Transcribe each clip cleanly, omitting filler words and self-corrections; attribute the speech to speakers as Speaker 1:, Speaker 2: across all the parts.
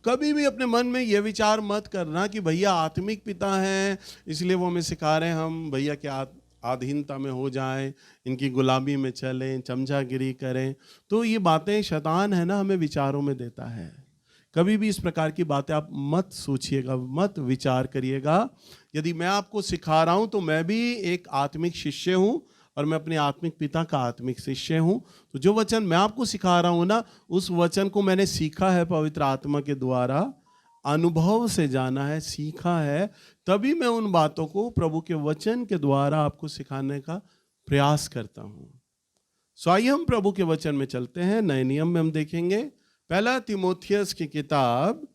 Speaker 1: तो कभी भी अपने मन में ये विचार मत करना कि भैया आत्मिक पिता हैं इसलिए वो हमें सिखा रहे हैं हम भैया के अधीनता में हो जाएं, इनकी गुलामी में चलें, चमचागिरी करें। तो ये बातें शैतान है ना हमें विचारों में देता है। कभी भी इस प्रकार की बातें आप मत सोचिएगा, मत विचार करिएगा। यदि मैं आपको सिखा रहा हूं तो मैं भी एक आत्मिक शिष्य हूं और मैं अपने आत्मिक पिता का आत्मिक शिष्य हूं। तो जो वचन मैं आपको सिखा रहा हूं ना, उस वचन को मैंने सीखा है पवित्र आत्मा के द्वारा, अनुभव से जाना है, सीखा है, तभी मैं उन बातों को प्रभु के वचन के द्वारा आपको सिखाने का प्रयास करता हूं। सो आइए हम प्रभु के वचन में चलते हैं। नए नियम में हम देखेंगे पहला तीमुथियुस की किताब,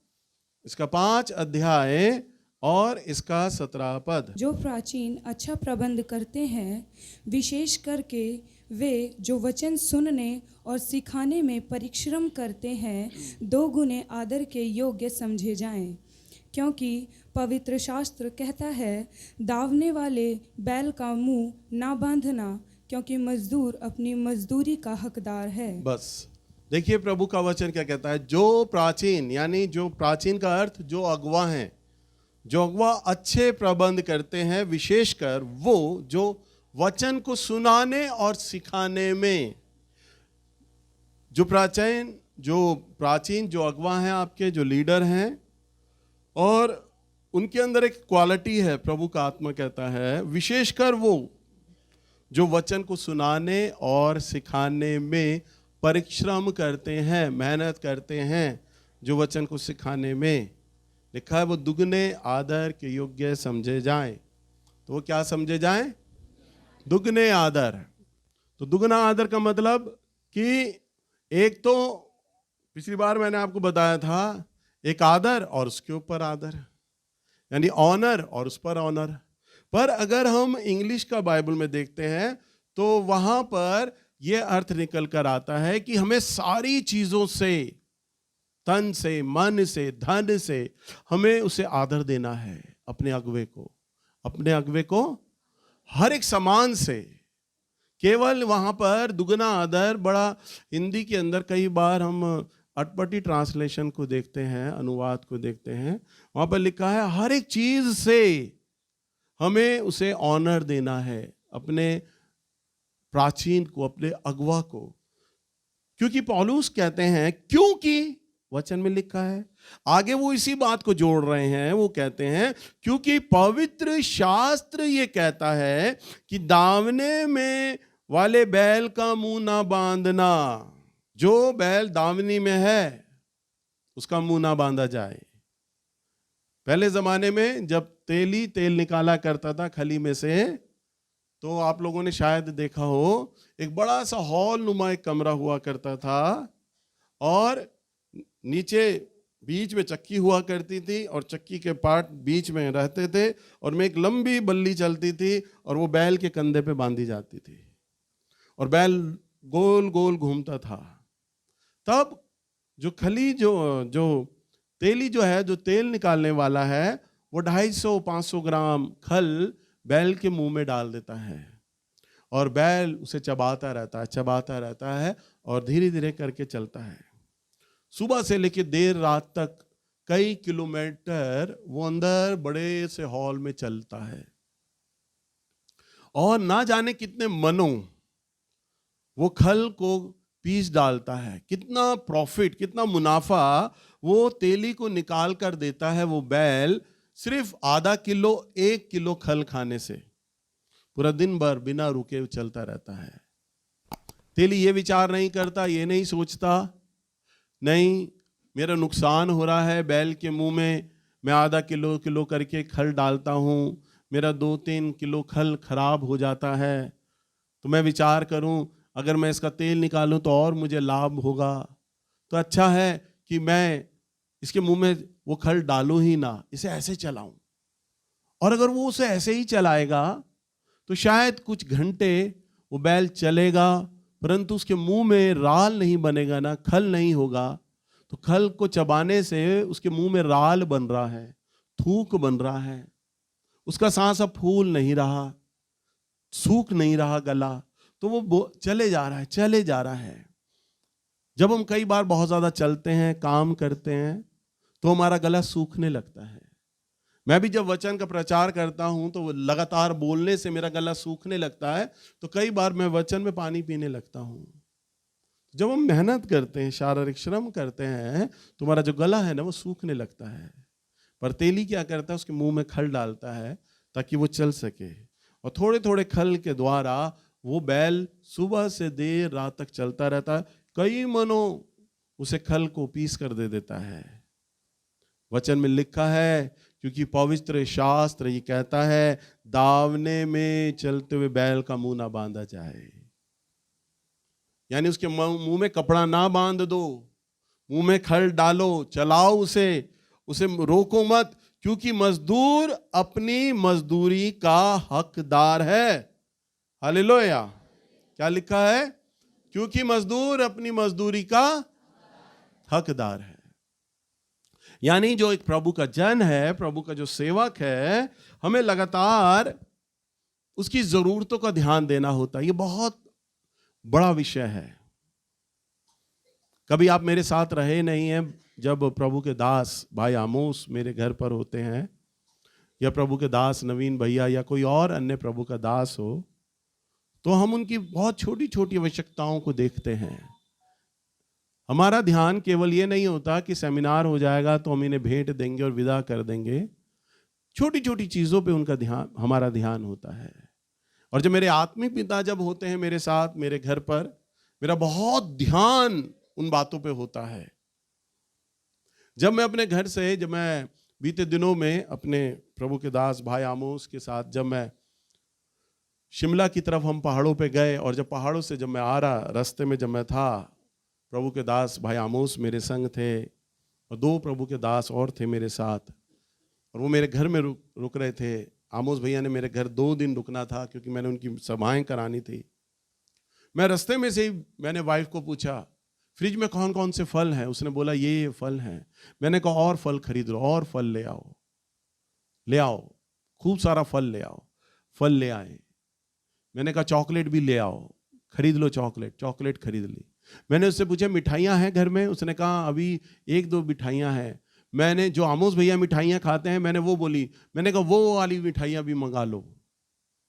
Speaker 1: इसका 5 अध्याय और इसका 17 पद।
Speaker 2: जो प्राचीन अच्छा प्रबंध करते हैं, विशेष करके वे जो वचन सुनने और सिखाने में परिश्रम करते हैं, 2 गुने आदर के योग्य समझे जाएं। क्योंकि पवित्र शास्त्र कहता है, दावने वाले बैल का मुंह ना बांधना, क्योंकि मजदूर अपनी मजदूरी का हकदार है।
Speaker 1: बस देखिए प्रभु का वचन क्या कहता है। जो प्राचीन, यानी जो प्राचीन का अर्थ जो अगवा हैं, जो अगवा अच्छे प्रबंध करते हैं, विशेषकर वो जो वचन को सुनाने और सिखाने में। जो प्राचीन जो अगवा हैं, आपके जो लीडर हैं, और उनके अंदर एक क्वालिटी है, प्रभु का आत्मा कहता है, विशेषकर वो जो वचन को सुनाने और सिखाने में परिश्रम करते हैं, मेहनत करते हैं। जो वचन को सिखाने में लिखा है वो दुगने आदर के योग्य समझे जाएं। तो वो क्या समझे जाएं? दुगने आदर। तो दुगना आदर का मतलब कि एक तो पिछली बार मैंने आपको बताया था, एक आदर और उसके ऊपर आदर, यानी ऑनर और उस पर ऑनर। पर अगर हम इंग्लिश का बाइबल में देखते हैं तो वहां पर यह अर्थ निकल कर आता है कि हमें सारी चीजों से, तन से, मन से, धन से, हमें उसे आदर देना है। अपने अगुवे को हर एक सामान से। केवल वहां पर दुगना आदर, बड़ा हिंदी के अंदर कई बार हम अटपटी ट्रांसलेशन को देखते हैं, अनुवाद को देखते हैं, वहां पर लिखा है हर एक चीज से हमें उसे ऑनर देना है, अपने प्राचीन को, अपने अगवा को। क्योंकि पौलुस कहते हैं, क्योंकि वचन में लिखा है, आगे वो इसी बात को जोड़ रहे हैं। वो कहते हैं क्योंकि पवित्र शास्त्र ये कहता है कि दावने में वाले बैल का मुंह ना बांधना। जो बैल दावनी में है उसका मुंह ना बांधा जाए। पहले जमाने में जब तेल निकाला करता था खली में से, तो आप लोगों ने शायद देखा हो, एक बड़ा सा हॉल नुमा एक कमरा हुआ करता था और नीचे बीच में चक्की हुआ करती थी और चक्की के पार्ट बीच में रहते थे और में एक लंबी बल्ली चलती थी और वो बैल के कंधे पे बांधी जाती थी और बैल गोल गोल घूमता था। तब जो खली जो तेली जो है, जो तेल निकालने वाला है, वो 250-500 ग्राम खल बैल के मुंह में डाल देता है और बैल उसे चबाता रहता है और धीरे धीरे करके चलता है। सुबह से लेकर देर रात तक कई किलोमीटर वो अंदर बड़े से हॉल में चलता है और ना जाने कितने मनों वो खल को पीस डालता है। कितना प्रॉफिट, कितना मुनाफा वो तेली को निकाल कर देता है वो बैल, सिर्फ आधा किलो 1 किलो खल खाने से पूरा दिन भर बिना रुके चलता रहता है। तेली ये विचार नहीं करता, ये नहीं सोचता, नहीं मेरा नुकसान हो रहा है, बैल के मुंह में मैं आधा किलो करके खल डालता हूँ, मेरा 2-3 किलो खल खराब हो जाता है, तो मैं विचार करूं अगर मैं इसका तेल निकालूं तो और मुझे लाभ होगा, तो अच्छा है कि मैं इसके मुंह में वो खल डालूं ही ना, इसे ऐसे चलाऊं। और अगर वो उसे ऐसे ही चलाएगा तो शायद कुछ घंटे वो बैल चलेगा, परंतु उसके मुंह में राल नहीं बनेगा ना, खल नहीं होगा। तो खल को चबाने से उसके मुंह में राल बन रहा है, थूक बन रहा है, उसका सांस अब फूल नहीं रहा, सूख नहीं रहा गला, तो वो चले जा रहा है। जब हम कई बार बहुत ज्यादा चलते हैं, काम करते हैं, तो हमारा गला सूखने लगता है। मैं भी जब वचन का प्रचार करता हूं तो लगातार बोलने से मेरा गला सूखने लगता है, तो कई बार मैं वचन में पानी पीने लगता हूं। जब हम मेहनत करते हैं, शारीरिक श्रम करते हैं, तो हमारा जो गला है ना वो सूखने लगता है। पर तेली क्या करता है, उसके मुंह में खल डालता है ताकि वो चल सके, और थोड़े थोड़े खल के द्वारा वो बैल सुबह से देर रात तक चलता रहता है। कई मनों उसे खल को पीस कर दे देता है। वचन में लिखा है, क्योंकि पवित्र शास्त्र ये कहता है, दावने में चलते हुए बैल का मुंह ना बांधा जाए। यानी उसके मुंह में कपड़ा ना बांध दो, मुंह में खल डालो, चलाओ उसे रोको मत, क्योंकि मजदूर अपनी मजदूरी का हकदार है। हालेलुया। क्या लिखा है? क्योंकि मजदूर अपनी मजदूरी का हकदार है। यानी जो एक प्रभु का जन है, प्रभु का जो सेवक है, हमें लगातार उसकी जरूरतों का ध्यान देना होता है। ये बहुत बड़ा विषय है। कभी आप मेरे साथ रहे नहीं हैं, जब प्रभु के दास भाई आमोस मेरे घर पर होते हैं, या प्रभु के दास नवीन भैया या कोई और अन्य प्रभु का दास हो, तो हम उनकी बहुत छोटी छोटी आवश्यकताओं को देखते हैं। हमारा ध्यान केवल ये नहीं होता कि सेमिनार हो जाएगा तो हम इन्हें भेंट देंगे और विदा कर देंगे। छोटी छोटी चीज़ों पे उनका ध्यान, हमारा ध्यान होता है। और जब मेरे आत्मिक पिता जब होते हैं मेरे साथ मेरे घर पर, मेरा बहुत ध्यान उन बातों पे होता है। जब मैं अपने घर से, जब मैं बीते दिनों में अपने प्रभु के दास भाई आमोस के साथ जब मैं शिमला की तरफ हम पहाड़ों पे गए, और जब पहाड़ों से जब मैं आ रहा, रास्ते में जब मैं था, प्रभु के दास भाई आमोस मेरे संग थे और 2 प्रभु के दास और थे मेरे साथ, और वो मेरे घर में रुक रहे थे। आमोस भैया ने मेरे घर 2 दिन रुकना था, क्योंकि मैंने उनकी सभाएं करानी थी। मैं रास्ते में से ही मैंने वाइफ को पूछा, फ्रिज में कौन कौन से फल हैं? उसने बोला ये फल हैं। मैंने कहा और फल खरीद लो, और फल ले आओ, खूब सारा फल ले आओ। फल ले आए। मैंने कहा चॉकलेट भी ले आओ, खरीद लो चॉकलेट खरीद ली। मैंने उससे पूछा मिठाइयाँ हैं घर में? उसने कहा अभी 1-2 मिठाइयाँ हैं। मैंने, जो आमोस भैया मिठाइयाँ खाते हैं, मैंने वो बोली। मैंने कहा वो वाली मिठाइयाँ भी मंगा लो,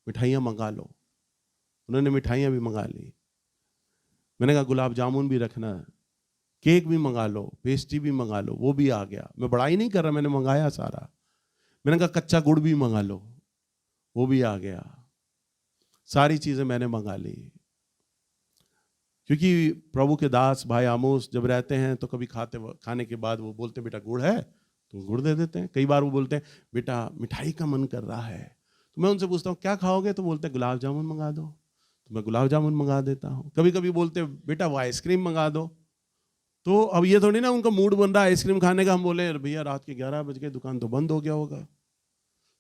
Speaker 1: मिठाइयाँ मंगा लो। उन्होंने मिठाइयाँ भी मंगा ली। मैंने कहा गुलाब जामुन भी रखना, केक भी मंगा लो, पेस्ट्री भी मंगा लो। वो भी आ गया। मैं बड़ाई नहीं कर रहा, मैंने मंगाया सारा। मैंने कहा कच्चा गुड़ भी मंगा लो, वो भी आ गया। सारी चीज़ें मैंने मंगा ली, क्योंकि प्रभु के दास भाई आमोस जब रहते हैं तो कभी खाने के बाद वो बोलते बेटा गुड़ है, तो गुड़ दे देते हैं। कई बार वो बोलते हैं बेटा मिठाई का मन कर रहा है, तो मैं उनसे पूछता हूँ क्या खाओगे, तो बोलते हैं गुलाब जामुन मंगा दो, तो मैं गुलाब जामुन मंगा देता हूँ। कभी कभी बोलते बेटा वो आइसक्रीम मंगा दो। तो अब ये थोड़ी ना उनका मूड बन रहा है आइसक्रीम खाने का, हम बोले भैया रात के 11 बज गए, दुकान तो बंद हो गया होगा।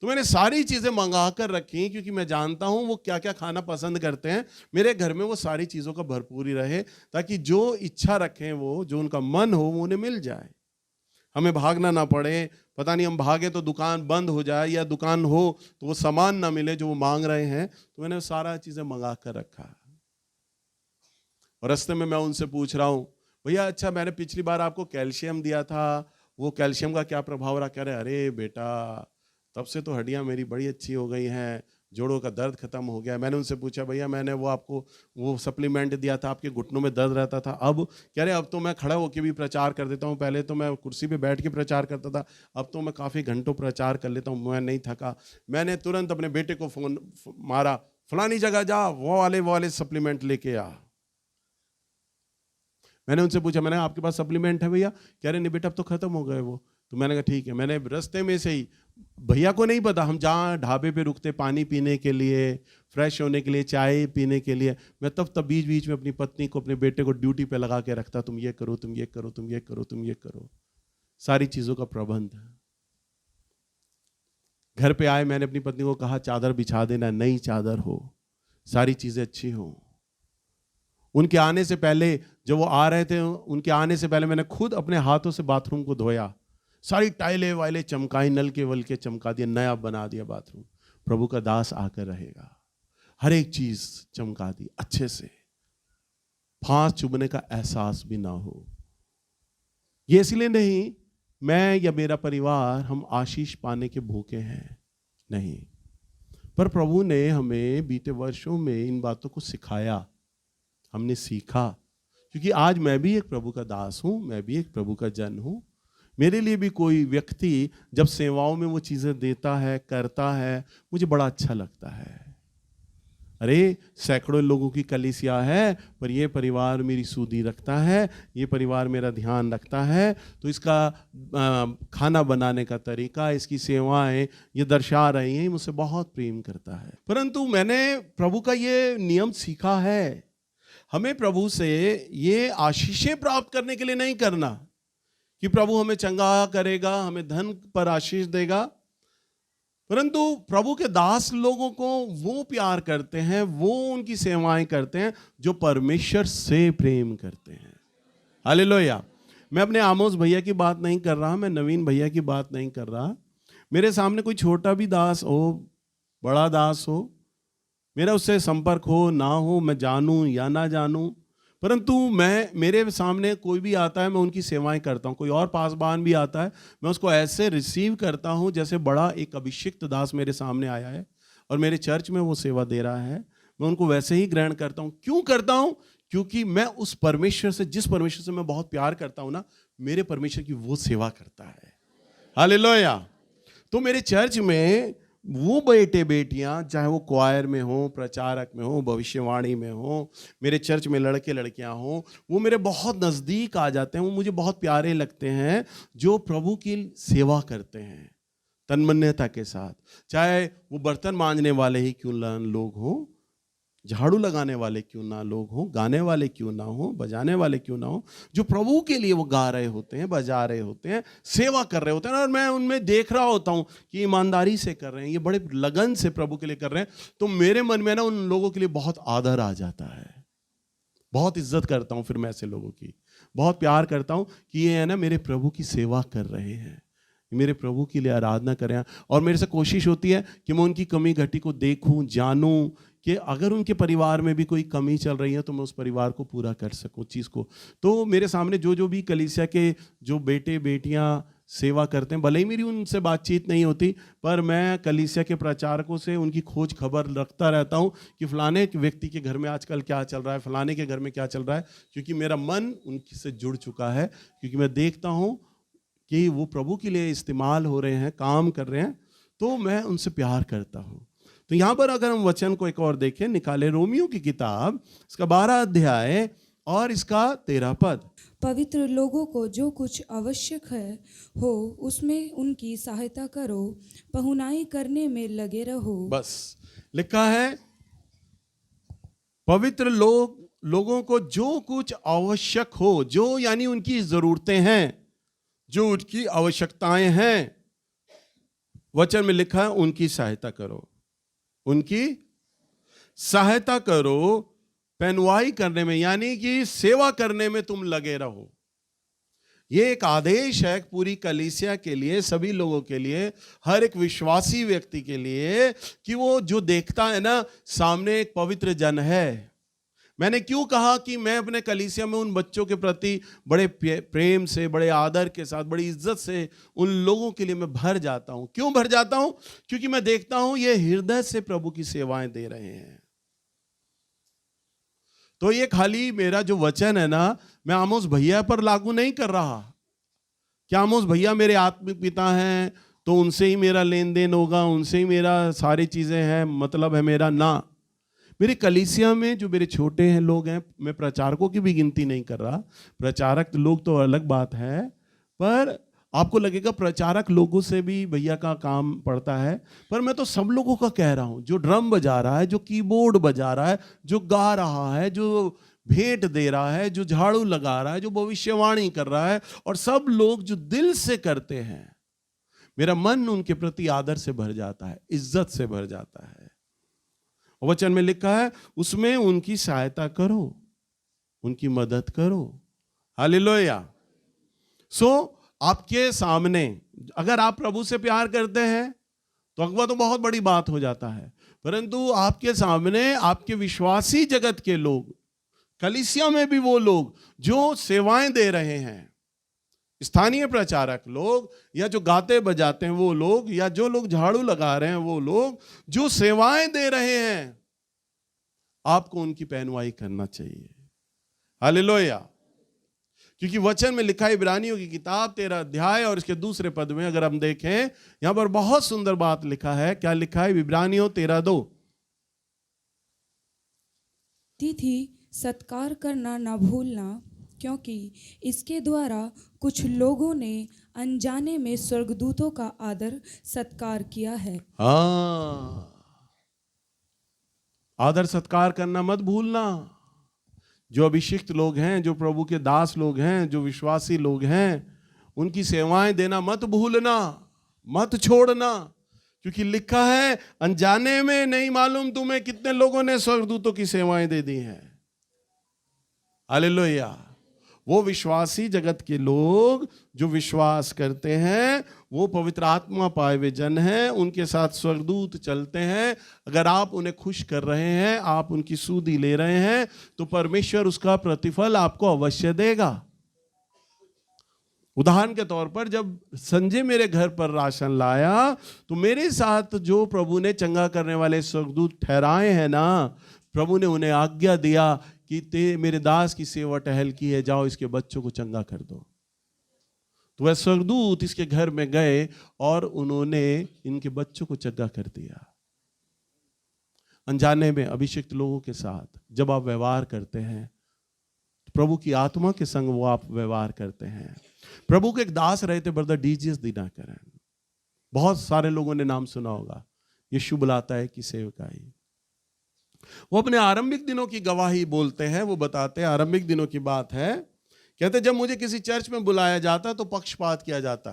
Speaker 1: तो मैंने सारी चीज़ें मंगा कर रखी, क्योंकि मैं जानता हूं वो क्या क्या खाना पसंद करते हैं। मेरे घर में वो सारी चीज़ों का भरपूरी रहे, ताकि जो इच्छा रखें, वो जो उनका मन हो वो उन्हें मिल जाए, हमें भागना ना पड़े। पता नहीं हम भागे तो दुकान बंद हो जाए, या दुकान हो तो वो सामान ना मिले जो वो मांग रहे हैं। तो मैंने सारा चीज़ें मंगा कर रखा। और रास्ते में मैं उनसे पूछ रहा हूँ भैया अच्छा मैंने पिछली बार आपको कैल्शियम दिया था, वो कैल्शियम का क्या प्रभाव रहा? कह रहे अरे बेटा तब से तो हड्डियां मेरी बड़ी अच्छी हो गई हैं, जोड़ों का दर्द खत्म हो गया। मैंने उनसे पूछा भैया मैंने वो आपको वो सप्लीमेंट दिया था, आपके घुटनों में दर्द रहता था, अब? कह रहे अब तो मैं खड़ा होकर भी प्रचार कर देता हूँ, पहले तो मैं कुर्सी पे बैठ के प्रचार करता था, अब तो मैं काफ़ी घंटों प्रचार कर लेता हूँ, मैं नहीं थका। मैंने तुरंत अपने बेटे को फ़ोन मारा, फलानी जगह जा, वो वाले सप्लीमेंट लेके आ। मैंने उनसे पूछा, मैंने आपके पास सप्लीमेंट है भैया? कह रहे नहीं बेटा अब तो खत्म हो गए वो। तो मैंने कहा ठीक है। मैंने रास्ते में से ही, भैया को नहीं पता, हम जहाँ ढाबे पे रुकते पानी पीने के लिए, फ्रेश होने के लिए, चाय पीने के लिए, मैं तब बीच बीच में अपनी पत्नी को, अपने बेटे को ड्यूटी पे लगा के रखता, तुम ये करो, तुम ये करो, तुम ये करो, तुम ये करो, सारी चीज़ों का प्रबंध। घर पे आए मैंने अपनी पत्नी को कहा चादर बिछा देना, नई चादर हो, सारी चीज़ें अच्छी हों। उनके आने से पहले, जब वो आ रहे थे, उनके आने से पहले मैंने खुद अपने हाथों से बाथरूम को धोया, सारी टाइलें वाइलें चमकाई, नलके वलके चमका दिए, नया बना दिया बाथरूम। प्रभु का दास आकर रहेगा, हर एक चीज चमका दी अच्छे से, फांस चुभने का एहसास भी ना हो। ये इसलिए नहीं मैं या मेरा परिवार हम आशीष पाने के भूखे हैं, नहीं। पर प्रभु ने हमें बीते वर्षों में इन बातों को सिखाया, हमने सीखा। क्योंकि आज मैं भी एक प्रभु का दास हूं, मैं भी एक प्रभु का जन हूं। मेरे लिए भी कोई व्यक्ति जब सेवाओं में वो चीज़ें देता है, करता है, मुझे बड़ा अच्छा लगता है। अरे सैकड़ों लोगों की कलीसिया है, पर ये परिवार मेरी सूदी रखता है, ये परिवार मेरा ध्यान रखता है, तो इसका खाना बनाने का तरीका, इसकी सेवाएं ये दर्शा रही हैं, मुझसे बहुत प्रेम करता है। परंतु मैंने प्रभु का ये नियम सीखा है, हमें प्रभु से ये आशीषें प्राप्त करने के लिए नहीं करना कि प्रभु हमें चंगा करेगा, हमें धन पर आशीष देगा, परंतु प्रभु के दास लोगों को वो प्यार करते हैं, वो उनकी सेवाएं करते हैं जो परमेश्वर से प्रेम करते हैं। हालेलुया। मैं अपने आमोस भैया की बात नहीं कर रहा, मैं नवीन भैया की बात नहीं कर रहा। मेरे सामने कोई छोटा भी दास हो, बड़ा दास हो, मेरा उससे संपर्क हो ना हो, मैं जानूं या ना जानूं, परंतु मेरे सामने कोई भी आता है, मैं उनकी सेवाएं करता हूं। कोई और पासबान भी आता है, मैं उसको ऐसे रिसीव करता हूं जैसे बड़ा एक अभिषिक्त दास मेरे सामने आया है और मेरे चर्च में वो सेवा दे रहा है, मैं उनको वैसे ही ग्रहण करता हूं। क्यों करता हूं? क्योंकि मैं उस परमेश्वर से, जिस परमेश्वर से मैं बहुत प्यार करता हूं ना, मेरे परमेश्वर की वो सेवा करता है। हालेलुया। तो मेरे चर्च में वो बेटे बेटियां, चाहे वो क्वायर में हो, प्रचारक में हो, भविष्यवाणी में हो, मेरे चर्च में लड़के लड़कियां हो, वो मेरे बहुत नज़दीक आ जाते हैं, वो मुझे बहुत प्यारे लगते हैं, जो प्रभु की सेवा करते हैं तन्मन्यता के साथ। चाहे वो बर्तन मांजने वाले ही क्यों ना लोग हों, झाड़ू लगाने वाले क्यों ना लोग हों, गाने वाले क्यों ना हो, बजाने वाले क्यों ना हो, जो प्रभु के लिए वो गा रहे होते हैं, बजा रहे होते हैं, सेवा कर रहे होते हैं, और मैं उनमें देख रहा होता हूं कि ईमानदारी से कर रहे हैं, ये बड़े लगन से प्रभु के लिए कर रहे हैं, तो मेरे मन में ना उन लोगों के लिए बहुत आदर आ जाता है, बहुत इज्जत करता हूं। फिर मैं ऐसे लोगों की बहुत प्यार करता हूं कि ये है ना मेरे प्रभु की सेवा कर रहे हैं, मेरे प्रभु के लिए आराधना करें। और मेरे से कोशिश होती है कि मैं उनकी कमी घटी को देखूं, जानूं, कि अगर उनके परिवार में भी कोई कमी चल रही है तो मैं उस परिवार को पूरा कर सकूं चीज़ को। तो मेरे सामने जो भी कलीसिया के जो बेटे बेटियां सेवा करते हैं, भले ही मेरी उनसे बातचीत नहीं होती, पर मैं कलीसिया के प्रचारकों से उनकी खोज खबर रखता रहता हूं कि फलाने व्यक्ति के घर में आजकल क्या चल रहा है, फलाने के घर में क्या चल रहा है, क्योंकि मेरा मन उनसे से जुड़ चुका है, क्योंकि मैं देखता हूँ कि वो प्रभु के लिए इस्तेमाल हो रहे हैं, काम कर रहे हैं, तो मैं उनसे प्यार करता हूँ। तो यहाँ पर अगर हम वचन को एक और देखें, निकाले रोमियो की किताब, इसका 12 अध्याय और इसका 13 पद।
Speaker 2: पवित्र लोगों को जो कुछ आवश्यक है हो उसमें उनकी सहायता करो, पहुनाई करने में लगे रहो।
Speaker 1: बस लिखा है पवित्र लोगों को जो कुछ आवश्यक हो, जो यानी उनकी जरूरतें हैं, जो उनकी आवश्यकताएं हैं, वचन में लिखा है उनकी सहायता करो, उनकी सहायता करो, पहनुवाई करने में, यानी कि सेवा करने में तुम लगे रहो। ये एक आदेश है पूरी कलीसिया के लिए, सभी लोगों के लिए, हर एक विश्वासी व्यक्ति के लिए, कि वो जो देखता है ना सामने एक पवित्र जन है। मैंने क्यों कहा कि मैं अपने कलीसिया में उन बच्चों के प्रति बड़े प्रेम से, बड़े आदर के साथ, बड़ी इज्जत से उन लोगों के लिए मैं भर जाता हूं। क्यों भर जाता हूं? क्योंकि मैं देखता हूं ये हृदय से प्रभु की सेवाएं दे रहे हैं। तो ये खाली मेरा जो वचन है ना, मैं आमोस भैया पर लागू नहीं कर रहा कि आमोस भैया मेरे आत्मिक पिता हैं तो उनसे ही मेरा लेन देन होगा, उनसे ही मेरा सारी चीजें हैं, मतलब है मेरा ना। मेरे कलीसिया में जो मेरे छोटे हैं लोग हैं, मैं प्रचारकों की भी गिनती नहीं कर रहा, प्रचारक लोग तो अलग बात है, पर आपको लगेगा प्रचारक लोगों से भी भैया का काम पड़ता है, पर मैं तो सब लोगों का कह रहा हूं, जो ड्रम बजा रहा है, जो कीबोर्ड बजा रहा है, जो गा रहा है, जो भेंट दे रहा है, जो झाड़ू लगा रहा है, जो भविष्यवाणी कर रहा है, और सब लोग जो दिल से करते हैं, मेरा मन उनके प्रति आदर से भर जाता है, इज्जत से भर जाता है। वचन में लिखा है उसमें उनकी सहायता करो, उनकी मदद करो। हालेलुया। सो आपके सामने अगर आप प्रभु से प्यार करते हैं तो अगवा तो बहुत बड़ी बात हो जाता है, परंतु आपके सामने आपके विश्वासी जगत के लोग, कलीसिया में भी वो लोग जो सेवाएं दे रहे हैं, स्थानीय प्रचारक लोग, या जो गाते बजाते हैं वो लोग, या जो लोग झाड़ू लगा रहे हैं वो लोग, जो सेवाएं दे रहे हैं, आपको उनकी पहनुवाई करना चाहिए। हालेलुया। क्योंकि वचन में लिखा है, इब्रानियों की किताब 13 अध्याय और इसके दूसरे पद में अगर हम देखें, यहां पर बहुत सुंदर बात लिखा है। क्या लिखा है? इब्रानियों 13:2,
Speaker 2: तिथि सत्कार करना ना भूलना, क्योंकि इसके द्वारा कुछ लोगों ने अनजाने में स्वर्गदूतों का आदर सत्कार किया है।
Speaker 1: हाँ, आदर सत्कार करना मत भूलना। जो अभिषिक्त लोग हैं, जो प्रभु के दास लोग हैं, जो विश्वासी लोग हैं, उनकी सेवाएं देना मत भूलना, मत छोड़ना। क्योंकि लिखा है, अनजाने में नहीं मालूम तुम्हें कितने लोगों ने स्वर्गदूतों की सेवाएं दे दी हैं। हालेलुया। वो विश्वासी जगत के लोग जो विश्वास करते हैं, वो पवित्र आत्मा पाए हुए जन हैं, उनके साथ स्वर्गदूत चलते हैं। अगर आप उन्हें खुश कर रहे हैं, आप उनकी सुधि ले रहे हैं, तो परमेश्वर उसका प्रतिफल आपको अवश्य देगा। उदाहरण के तौर पर, जब संजय मेरे घर पर राशन लाया, तो मेरे साथ जो प्रभु ने चंगा करने वाले स्वर्गदूत ठहराए हैं ना, प्रभु ने उन्हें आज्ञा दिया कि ते मेरे दास की सेवा टहल की है, जाओ इसके बच्चों को चंगा कर दो। तो वह स्वर्गदूत इसके घर में गए और उन्होंने इनके बच्चों को चंगा कर दिया। अनजाने में अभिषिक्त लोगों के साथ जब आप व्यवहार करते हैं, तो प्रभु की आत्मा के संग वो आप व्यवहार करते हैं। प्रभु के एक दास रहे थे, ब्रदर डीजीएस दिनाकरन। बहुत सारे लोगों ने नाम सुना होगा। यीशु बुलाता है कि सेवकाई। वो अपने आरंभिक दिनों की गवाही बोलते हैं। वो बताते हैं, आरंभिक दिनों की बात है, कहते जब मुझे किसी चर्च में बुलाया जाता तो पक्षपात किया जाता।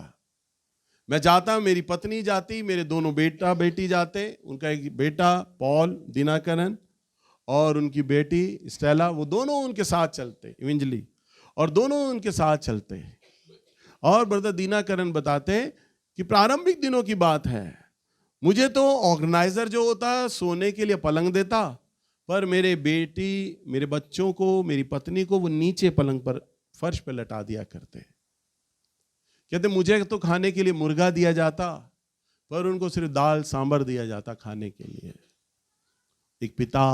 Speaker 1: मैं जाता, मेरी पत्नी जाती, मेरे दोनों बेटा बेटी जाते। उनका एक बेटा पॉल दिनाकरन और उनकी बेटी स्टेला, वो दोनों उनके साथ चलते इवेंजली, और दोनों उनके साथ चलते। और ब्रदर दिनाकरन बताते कि प्रारंभिक दिनों की बात है, मुझे तो ऑर्गेनाइजर जो होता सोने के लिए पलंग देता, पर मेरे बेटी, मेरे बच्चों को, मेरी पत्नी को वो नीचे पलंग पर, फर्श पर लटा दिया करते। कहते मुझे तो खाने के लिए मुर्गा दिया जाता, पर उनको सिर्फ दाल सांबर दिया जाता खाने के लिए। एक पिता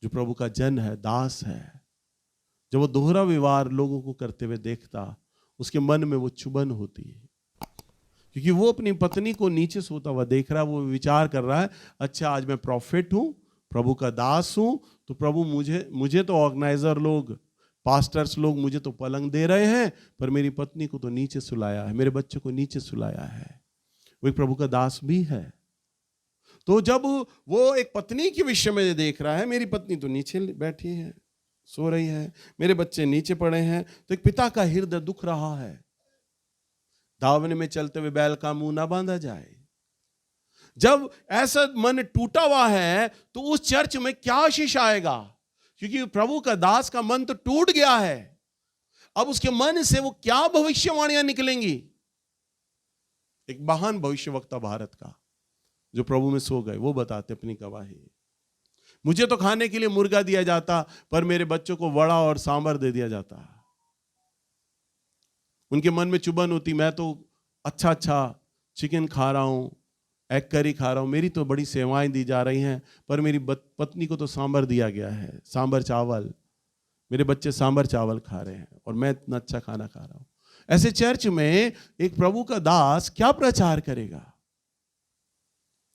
Speaker 1: जो प्रभु का जन है, दास है, जब वो दोहरा व्यवहार लोगों को करते हुए देखता, उसके मन में वो चुभन होती है। क्योंकि वो अपनी पत्नी को नीचे सोता हुआ देख रहा है। वो विचार कर रहा है, अच्छा आज मैं प्रॉफिट हूं, प्रभु का दास हूं, तो प्रभु मुझे तो ऑर्गेनाइजर लोग, पास्टर्स लोग मुझे तो पलंग दे रहे हैं, पर मेरी पत्नी को तो नीचे सुलाया है, मेरे बच्चों को नीचे सुलाया है। वो एक प्रभु का दास भी है। तो जब वो एक पत्नी के विषय में देख रहा है, मेरी पत्नी तो नीचे बैठी है, सो रही है, मेरे बच्चे नीचे पड़े हैं, तो एक पिता का हृदय दुख रहा है। दावने में चलते हुए बैल का मुंह ना बांधा जाए। जब ऐसा मन टूटा हुआ है, तो उस चर्च में क्या आशीष आएगा? क्योंकि प्रभु का दास का मन तो टूट गया है। अब उसके मन से वो क्या भविष्यवाणियां निकलेंगी? एक महान भविष्यवक्ता भारत का जो प्रभु में सो गए, वो बताते अपनी गवाही, मुझे तो खाने के लिए मुर्गा दिया जाता, पर मेरे बच्चों को वड़ा और सांबर दे दिया जाता। उनके मन में चुभन होती, मैं तो अच्छा चिकन खा रहा हूं, एग करी खा रहा हूं, मेरी तो बड़ी सेवाएं दी जा रही हैं, पर मेरी पत्नी को तो सांबर दिया गया है, सांबर चावल, मेरे बच्चे सांबर चावल खा रहे हैं और मैं इतना अच्छा खाना खा रहा हूं। ऐसे चर्च में एक प्रभु का दास क्या प्रचार करेगा?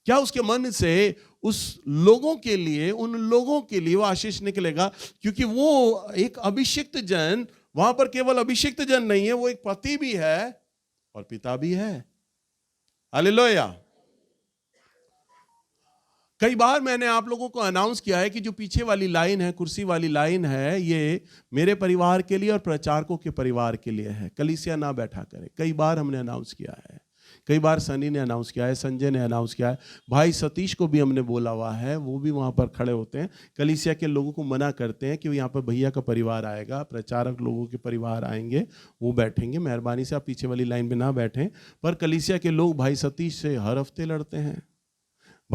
Speaker 1: क्या उसके मन से उस लोगों के लिए, उन लोगों के लिए वो आशीष निकलेगा? क्योंकि वो एक अभिषिक्त जन, वहां पर केवल अभिषिक्त जन नहीं है, वो एक पति भी है और पिता भी है। हालेलुया। कई बार मैंने आप लोगों को अनाउंस किया है कि जो पीछे वाली लाइन है, कुर्सी वाली लाइन है, ये मेरे परिवार के लिए और प्रचारकों के परिवार के लिए है। कलीसिया ना बैठा करे। कई बार हमने अनाउंस किया है, कई बार सनी ने अनाउंस किया है, संजय ने अनाउंस किया है, भाई सतीश को भी हमने बोला हुआ है, वो भी वहाँ पर खड़े होते हैं। कलीसिया के लोगों को मना करते हैं कि यहाँ पर भैया का परिवार आएगा, प्रचारक लोगों के परिवार आएंगे, वो बैठेंगे, मेहरबानी से आप पीछे वाली लाइन में ना बैठें। पर कलीसिया के लोग भाई सतीश से हर हफ्ते लड़ते हैं,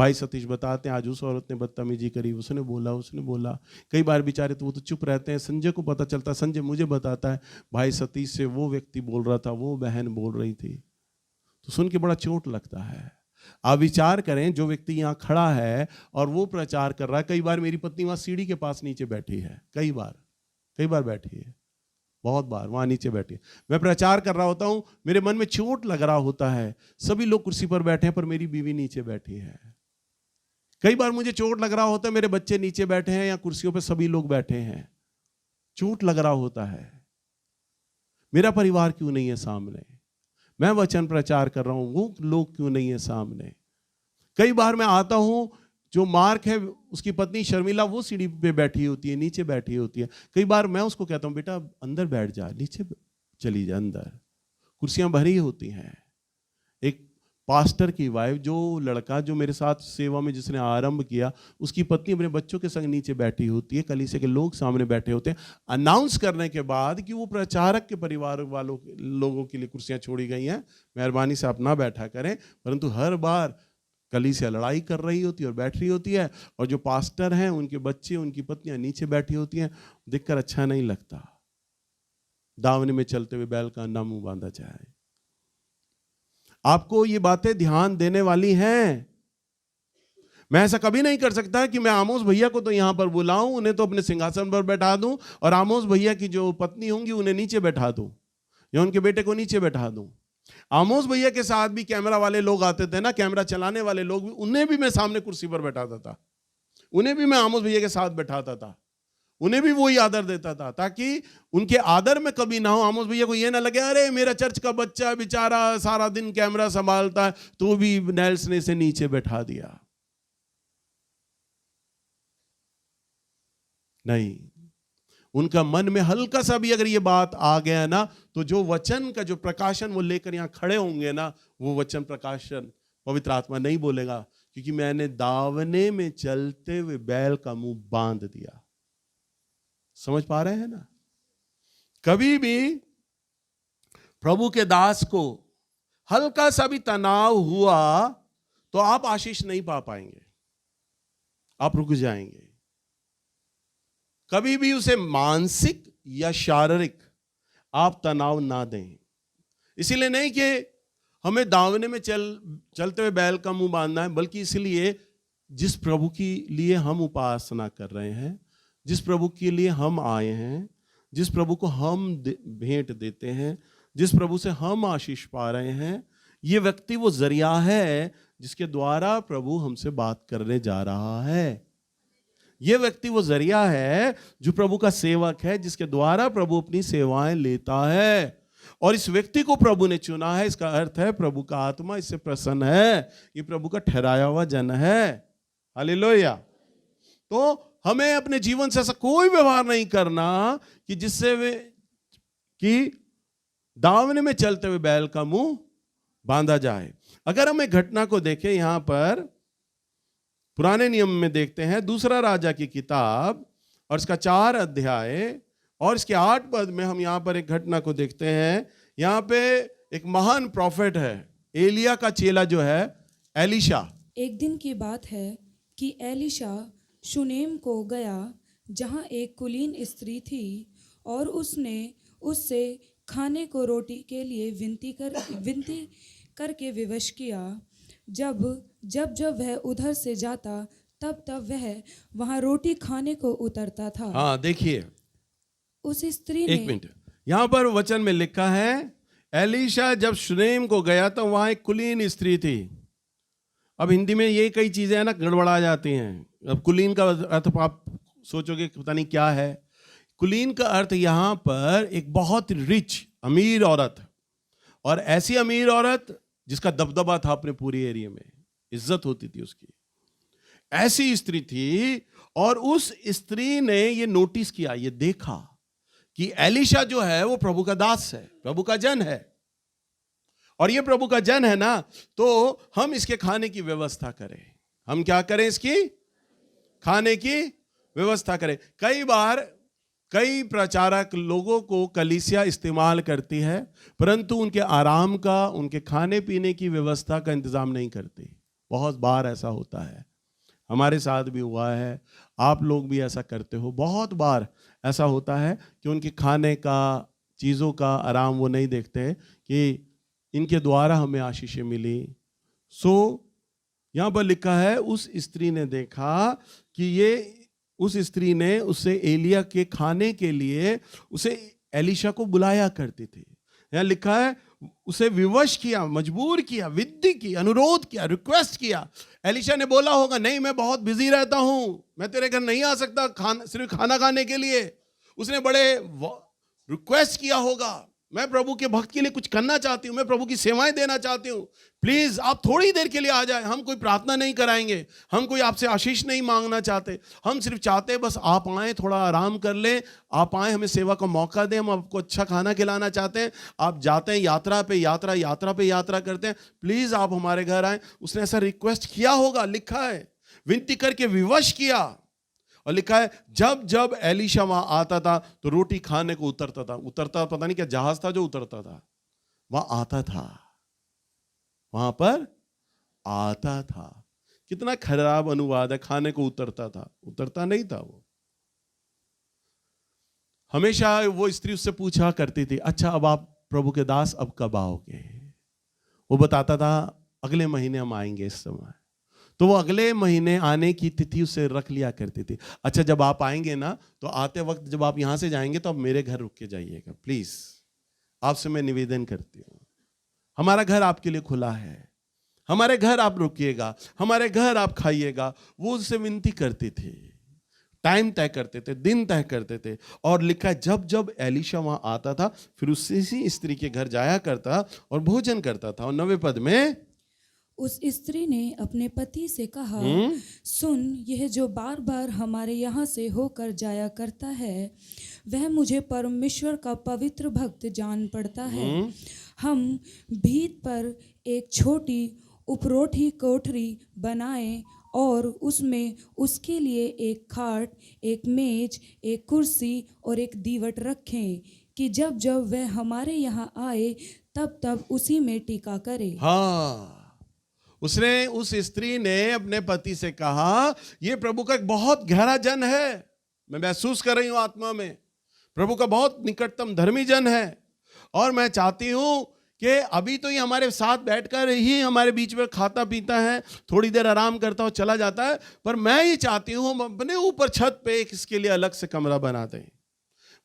Speaker 1: भाई सतीश बताते हैं आज उस औरत ने बदतमीजी करी, उसने बोला। कई बार बेचारे तो वो तो चुप रहते हैं। संजय को पता चलता, संजय मुझे बताता है भाई सतीश से वो व्यक्ति बोल रहा था, वो बहन बोल रही थी। तो सुन के बड़ा चोट लगता है। आप विचार करें, जो व्यक्ति यहाँ खड़ा है और वो प्रचार कर रहा है। कई बार मेरी पत्नी वहाँ सीढ़ी के पास नीचे बैठी है, कई बार बैठी है, बहुत बार वहाँ नीचे बैठी है। मैं प्रचार कर रहा होता हूँ, मेरे मन में चोट लग रहा होता है। सभी लोग कुर्सी पर बैठे हैं पर मेरी बीवी नीचे बैठी है। कई बार मुझे चोट लग रहा होता है, मेरे बच्चे नीचे बैठे हैं या कुर्सियों पर सभी लोग बैठे हैं, चोट लग रहा होता है। मेरा परिवार क्यों नहीं है सामने? मैं वचन प्रचार कर रहा हूं, वो लोग क्यों नहीं है सामने? कई बार मैं आता हूं, जो मार्क है उसकी पत्नी शर्मिला वो सीढ़ी पे बैठी होती है, नीचे बैठी होती है। कई बार मैं उसको कहता हूं बेटा अंदर बैठ जा, नीचे चली जा अंदर, कुर्सियां भरी होती हैं। एक पास्टर की वाइफ, जो लड़का जो मेरे साथ सेवा में जिसने आरंभ किया, उसकी पत्नी अपने बच्चों के संग नीचे बैठी होती है, कलीसिया के लोग सामने बैठे होते हैं। अनाउंस करने के बाद कि वो प्रचारक के परिवार वालों लोगों के लिए कुर्सियां छोड़ी गई हैं, मेहरबानी से आप ना बैठा करें। परंतु हर बार कलीसिया लड़ाई कर रही होती है और बैठ रही होती है, और जो पास्टर हैं उनके बच्चे उनकी पत्नियां नीचे बैठी होती हैं। देखकर अच्छा नहीं लगता। दावने में चलते हुए बैल का अंडा मुंह बांधा जाए। आपको ये बातें ध्यान देने वाली हैं। मैं ऐसा कभी नहीं कर सकता कि मैं आमोस भैया को तो यहां पर बुलाऊं, उन्हें तो अपने सिंहासन पर बैठा दूं, और आमोस भैया की जो पत्नी होंगी उन्हें नीचे बैठा दूं, या उनके बेटे को नीचे बैठा दूं। आमोस भैया के साथ भी कैमरा वाले लोग आते थे ना, कैमरा चलाने वाले लोग भी, उन्हें भी मैं सामने कुर्सी पर बैठाता था, उन्हें भी मैं आमोस भैया के साथ बैठाता था, उन्हें भी वही आदर देता था, ताकि उनके आदर में कभी ना हो। आमोस भैया को ये ना लगे अरे मेरा चर्च का बच्चा बेचारा सारा दिन कैमरा संभालता है, तो भी नेल्स ने इसे नीचे बैठा दिया। नहीं, उनका मन में हल्का सा भी अगर ये बात आ गया ना, तो जो वचन का जो प्रकाशन वो लेकर यहां खड़े होंगे ना, वो वचन प्रकाशन पवित्र आत्मा नहीं बोलेगा, क्योंकि मैंने दावने में चलते हुए बैल का मुंह बांध दिया। समझ पा रहे हैं ना? कभी भी प्रभु के दास को हल्का सा भी तनाव हुआ तो आप आशीष नहीं पा पाएंगे, आप रुक जाएंगे। कभी भी उसे मानसिक या शारीरिक आप तनाव ना दें। इसीलिए नहीं कि हमें दावने में चलते हुए बैल का मुंह बांधना है, बल्कि इसलिए जिस प्रभु के लिए हम उपासना कर रहे हैं, जिस प्रभु के लिए हम आए हैं, जिस प्रभु को हम भेंट देते हैं, जिस प्रभु से हम आशीष पा रहे हैं, ये व्यक्ति वो जरिया है जिसके द्वारा प्रभु हमसे बात करने जा रहा है। ये व्यक्ति वो जरिया है जो प्रभु का सेवक है, जिसके द्वारा प्रभु अपनी सेवाएं लेता है। और इस व्यक्ति को प्रभु ने चुना है। इसका अर्थ है प्रभु का आत्मा इससे प्रसन्न है, ये प्रभु का ठहराया हुआ जन है। हालेलुया। तो हमें अपने जीवन से ऐसा कोई व्यवहार नहीं करना कि जिससे वे कि दावने में चलते हुए बैल का मुंह बांधा जाए। अगर हम एक घटना को देखें, यहां पर पुराने नियम में देखते हैं, दूसरा राजा की किताब और इसका 4 अध्याय और इसके 8 पद में हम यहां पर एक घटना को देखते हैं। यहां पे एक महान प्रॉफिट है, एलिया का चेला जो है एलीशा।
Speaker 2: एक दिन की बात है कि एलीशा शुनेम को गया, जहाँ एक कुलीन स्त्री थी, और उसने उससे खाने को रोटी के लिए विनती करके विवश किया। जब वह उधर से जाता तब वह वहाँ रोटी खाने को उतरता था।
Speaker 1: हाँ, देखिए
Speaker 2: उस स्त्री ने,
Speaker 1: एक मिनट, यहां पर वचन में लिखा है एलीशा जब शुनेम को गया तो वहां एक कुलीन स्त्री थी। अब हिंदी में ये कई चीजें है ना गड़बड़ा जाती हैं। अब कुलीन का अर्थ आप सोचोगे पता नहीं क्या है। कुलीन का अर्थ यहां पर एक बहुत रिच अमीर औरत, और ऐसी अमीर औरत जिसका दबदबा था अपने पूरे एरिया में, इज्जत होती थी उसकी, ऐसी स्त्री थी। और उस स्त्री ने ये नोटिस किया, ये देखा कि एलीशा जो है वो प्रभु का दास है, प्रभु का जन है, और ये प्रभु का जन है ना, तो हम इसके खाने की व्यवस्था करें। हम क्या करें? इसकी खाने की व्यवस्था करें। कई बार कई प्रचारक लोगों को कलीसिया इस्तेमाल करती है, परंतु उनके आराम का, उनके खाने पीने की व्यवस्था का इंतजाम नहीं करती। बहुत बार ऐसा होता है, हमारे साथ भी हुआ है, आप लोग भी ऐसा करते हो। बहुत बार ऐसा होता है कि उनके खाने का, चीज़ों का आराम वो नहीं देखते कि इनके द्वारा हमें आशीषें मिली। यहाँ पर लिखा है उस स्त्री ने देखा कि उस स्त्री ने उसे एलिया के खाने के लिए उसे एलीशा को बुलाया करती थी। यहाँ लिखा है उसे विवश किया, मजबूर किया, विद्य की, अनुरोध किया, रिक्वेस्ट किया। एलीशा ने बोला होगा नहीं मैं बहुत बिजी रहता हूं, मैं तेरे घर नहीं आ सकता सिर्फ खाना खाने के लिए। उसने बड़े रिक्वेस्ट किया होगा, मैं प्रभु के भक्त के लिए कुछ करना चाहती हूँ, मैं प्रभु की सेवाएं देना चाहती हूँ, प्लीज आप थोड़ी देर के लिए आ जाए। हम कोई प्रार्थना नहीं कराएंगे, हम कोई आपसे आशीष नहीं मांगना चाहते, हम सिर्फ चाहते हैं बस आप आएँ, थोड़ा आराम कर लें, आप आएँ, हमें सेवा का मौका दें, हम आपको अच्छा खाना खिलाना चाहते हैं। आप जाते हैं यात्रा पे यात्रा करते हैं, प्लीज आप हमारे घर आएँ। उसने ऐसा रिक्वेस्ट किया होगा, लिखा है विनती करके विवश किया। और लिखा है जब जब एलीशा वहां आता था तो रोटी खाने को उतरता पता नहीं क्या जहाज था जो उतरता था, वहां आता था, वहां पर आता था। कितना खराब अनुवाद है, खाने को उतरता नहीं था। वो हमेशा वो स्त्री उससे पूछा करती थी, अच्छा अब आप प्रभु के दास अब कब आओगे? वो बताता था अगले महीने हम आएंगे इस समय। तो वो अगले महीने आने की तिथि उसे रख लिया करती थी। अच्छा जब आप आएंगे ना तो आते वक्त जब आप यहां से जाएंगे तो आप मेरे घर रुक के जाइएगा, प्लीज आपसे मैं निवेदन करती हूँ, हमारा घर आपके लिए खुला है, हमारे घर आप रुकिएगा, हमारे घर आप खाइएगा। वो उससे विनती करती थी, टाइम तय करते थे, दिन तय करते थे। और लिखा है जब जब एलीशा वहां आता था फिर उसी स्त्री के घर जाया करता और भोजन करता था। और 9वें पद में
Speaker 2: उस स्त्री ने अपने पति से कहा, सुन, यह जो बार बार हमारे यहाँ से होकर जाया करता है वह मुझे परमेश्वर का पवित्र भक्त जान पड़ता है। हम भीत पर एक छोटी उपरोठी कोठरी बनाएं और उसमें उसके लिए एक खाट, एक मेज, एक कुर्सी और एक दीवट रखें कि जब जब वह हमारे यहाँ आए तब तब उसी में टीका करे।
Speaker 1: हाँ, उसने, उस स्त्री ने अपने पति से कहा यह प्रभु का एक बहुत गहरा जन है, मैं महसूस कर रही हूं आत्मा में, प्रभु का बहुत निकटतम धर्मी जन है। और मैं चाहती हूं कि अभी तो ये हमारे साथ बैठकर ही हमारे बीच में खाता पीता है, थोड़ी देर आराम करता हो चला जाता है, पर मैं ये चाहती हूं हम अपने ऊपर छत पे एक इसके लिए अलग से कमरा बना दें,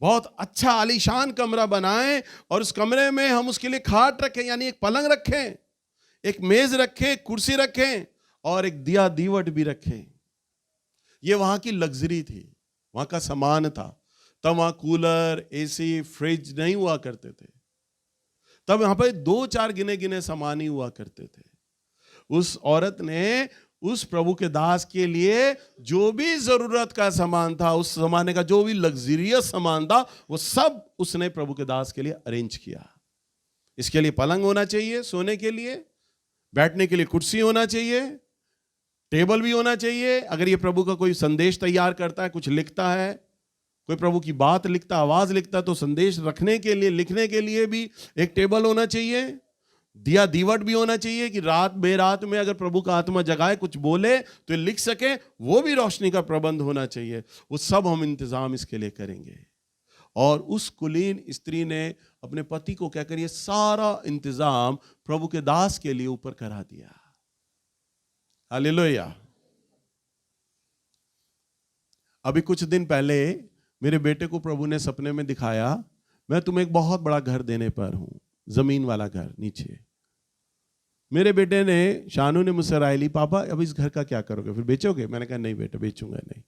Speaker 1: बहुत अच्छा आलीशान कमरा बनाएं और उस कमरे में हम उसके लिए खाट रखें, यानी एक पलंग रखें, एक मेज रखें, कुर्सी रखें और एक दिया दीवट भी रखें। ये वहां की लग्जरी थी, वहां का सामान था। तब वहां कूलर, एसी, फ्रिज नहीं हुआ करते थे, तब यहां पर 2-4 गिने गिने सामान ही हुआ करते थे। उस औरत ने उस प्रभु के दास के लिए जो भी जरूरत का सामान था, उस जमाने का जो भी लग्जरियस सामान था, वो सब उसने प्रभु के दास के लिए अरेंज किया। इसके लिए पलंग होना चाहिए सोने के लिए, बैठने के लिए कुर्सी होना चाहिए, टेबल भी होना चाहिए। अगर ये प्रभु का कोई संदेश तैयार करता है, कुछ लिखता है, कोई प्रभु की बात लिखता, आवाज लिखता, तो संदेश रखने के लिए, लिखने के लिए भी एक टेबल होना चाहिए, दिया दीवट भी होना चाहिए कि रात बेरात में अगर प्रभु का आत्मा जगाए कुछ बोले तो ये लिख सके, वो भी रोशनी का प्रबंध होना चाहिए। वो सब हम इंतजाम इसके लिए करेंगे। और उस कुलीन स्त्री ने अपने पति को कहकर ये सारा इंतजाम प्रभु के दास के लिए ऊपर करा दिया। हालेलुया। अभी कुछ दिन पहले मेरे बेटे को प्रभु ने सपने में दिखाया, मैं तुम्हें एक बहुत बड़ा घर देने पर हूं, जमीन वाला घर नीचे। मेरे बेटे ने, शानू ने मुझसे राय ली, पापा अब इस घर का क्या करोगे, फिर बेचोगे? मैंने कहा नहीं बेटा, बेचूंगा नहीं।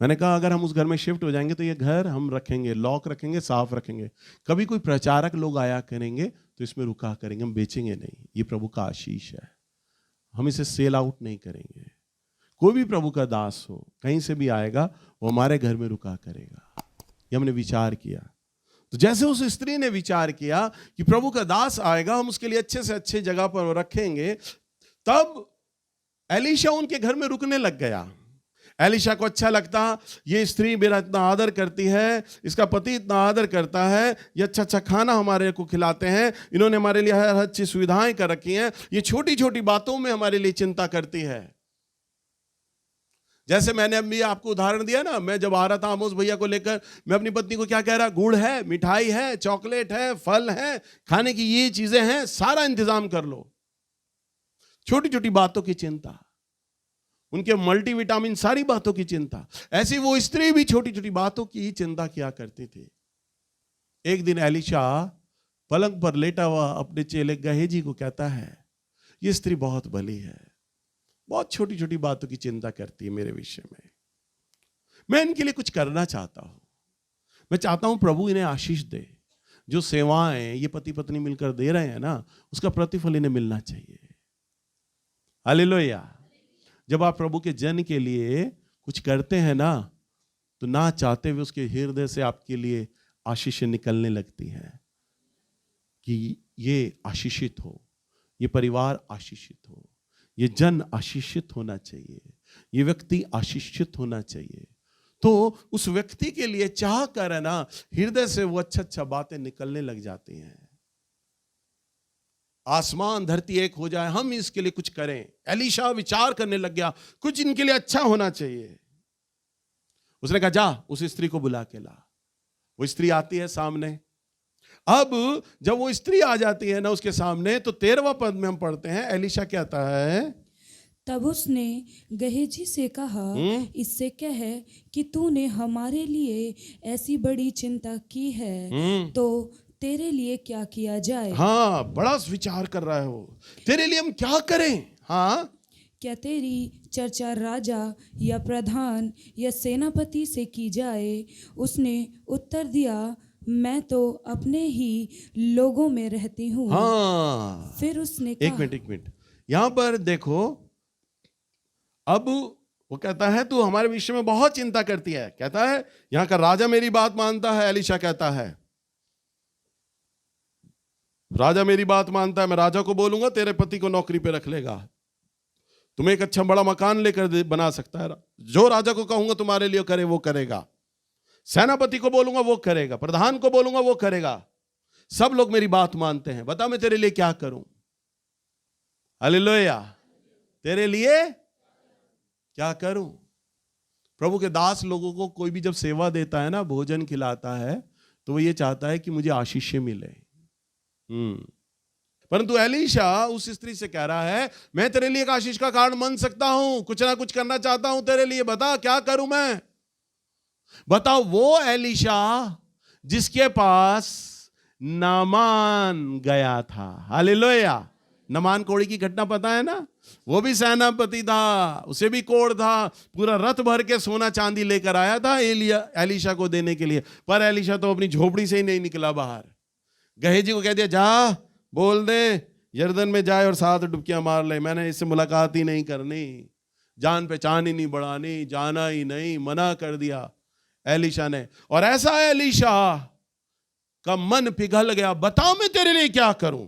Speaker 1: मैंने कहा अगर हम उस घर में शिफ्ट हो जाएंगे तो ये घर हम रखेंगे, लॉक रखेंगे, साफ रखेंगे, कभी कोई प्रचारक लोग आया करेंगे तो इसमें रुका करेंगे, हम बेचेंगे नहीं। ये प्रभु का आशीष है, हम इसे सेल आउट नहीं करेंगे। कोई भी प्रभु का दास हो, कहीं से भी आएगा, वो हमारे घर में रुका करेगा। ये हमने विचार किया। तो जैसे उस स्त्री ने विचार किया कि प्रभु का दास आएगा, हम उसके लिए अच्छे से अच्छे जगह पर रखेंगे, तब एलीशा उनके घर में रुकने लग गया। एलिशा को अच्छा लगता, ये स्त्री मेरा इतना आदर करती है, इसका पति इतना आदर करता है, ये अच्छा अच्छा खाना हमारे को खिलाते हैं, इन्होंने हमारे लिए हर अच्छी सुविधाएं कर रखी हैं, ये छोटी छोटी बातों में हमारे लिए चिंता करती है। जैसे मैंने अभी आपको उदाहरण दिया ना, मैं जब आ रहा था आमोस भैया को लेकर, मैं अपनी पत्नी को क्या कह रहा, गुड़ है, मिठाई है, चॉकलेट है, फल है, खाने की ये चीजें हैं, सारा इंतजाम कर लो। छोटी छोटी बातों की चिंता, उनके मल्टीविटामिन, सारी बातों की चिंता। ऐसी वो स्त्री भी छोटी छोटी बातों की ही चिंता किया करती थी। एक दिन एलिशा पलंग पर लेटा हुआ अपने चेले गहेजी को कहता है, ये स्त्री बहुत भली है, बहुत छोटी छोटी बातों की चिंता करती है मेरे विषय में, मैं इनके लिए कुछ करना चाहता हूं, मैं चाहता हूं प्रभु इन्हें आशीष दे, जो सेवाएं ये पति पत्नी मिलकर दे रहे हैं ना, उसका प्रतिफल इन्हें मिलना चाहिए। हालेलुया। जब आप प्रभु के जन के लिए कुछ करते हैं ना, तो ना चाहते हुए उसके हृदय से आपके लिए आशीषें निकलने लगती हैं कि ये आशीषित हो, ये परिवार आशीषित हो, ये जन आशीषित होना चाहिए, ये व्यक्ति आशीषित होना चाहिए। तो उस व्यक्ति के लिए चाह कर है ना, हृदय से वो अच्छा अच्छा बातें निकलने लग जाती हैं। आसमान धरती एक हो जाए, हम इसके लिए कुछ करें। एलिशा विचार करने लग गया, कुछ इनके लिए अच्छा होना चाहिए। उसने कहा जा उस स्त्री को बुला के ला। वो स्त्री आती है सामने। अब जब वो स्त्री आ जाती है ना उसके सामने, तो 13वां पद में हम पढ़ते हैं, एलिशा कहता है,
Speaker 2: तब उसने गहेजी से कहा, इससे कह कि तूने हमारे लिए ऐसी बड़ी चिंता की है, तो तेरे लिए क्या किया जाए।
Speaker 1: हाँ, बड़ा विचार कर रहा है वो, तेरे लिए हम क्या करें। हाँ,
Speaker 2: क्या तेरी चर्चा राजा या प्रधान या सेनापति से की जाए। उसने उत्तर दिया, मैं तो अपने ही लोगों में रहती हूँ।
Speaker 1: हाँ,
Speaker 2: फिर उसने कहा,
Speaker 1: एक मिनट यहां पर देखो। अब वो कहता है तू हमारे विषय में बहुत चिंता करती है। कहता है यहां का राजा मेरी बात मानता है। एलिशा कहता है राजा मेरी बात मानता है, मैं राजा को बोलूंगा तेरे पति को नौकरी पे रख लेगा, तुम्हें एक अच्छा बड़ा मकान लेकर बना सकता है। जो राजा को कहूंगा तुम्हारे लिए करे वो करेगा, सेनापति को बोलूंगा वो करेगा, प्रधान को बोलूंगा वो करेगा, सब लोग मेरी बात मानते हैं, बता मैं तेरे लिए क्या करूं। हालेलुया। तेरे लिए क्या करूं। प्रभु के दास लोगों को कोई भी जब सेवा देता है ना, भोजन खिलाता है, तो वो ये चाहता है कि मुझे आशीषें मिले। परंतु एलीशा उस स्त्री से कह रहा है, मैं तेरे लिए एक आशीष का कारण बन सकता हूं, कुछ ना कुछ करना चाहता हूं तेरे लिए, बता क्या करूं मैं। बताओ, वो एलीशा जिसके पास नामान गया था। हालेलुया। नामान कोड़ी की घटना पता है ना, वो भी सेनापति था, उसे भी कोड़ था, पूरा रथ भर के सोना चांदी लेकर आया था एलीशा को देने के लिए, पर एलीशा तो अपनी झोपड़ी से ही नहीं निकला बाहर। गहेजी को कह दिया, जा बोल दे यरदन में जाए और 7 डुबकियां मार ले, मैंने इससे मुलाकात ही नहीं करनी, जान पहचान ही नहीं बढ़ानी, जाना ही नहीं, मना कर दिया एलीशा ने। और ऐसा एलीशा का मन पिघल गया, बताओ मैं तेरे लिए क्या करूं।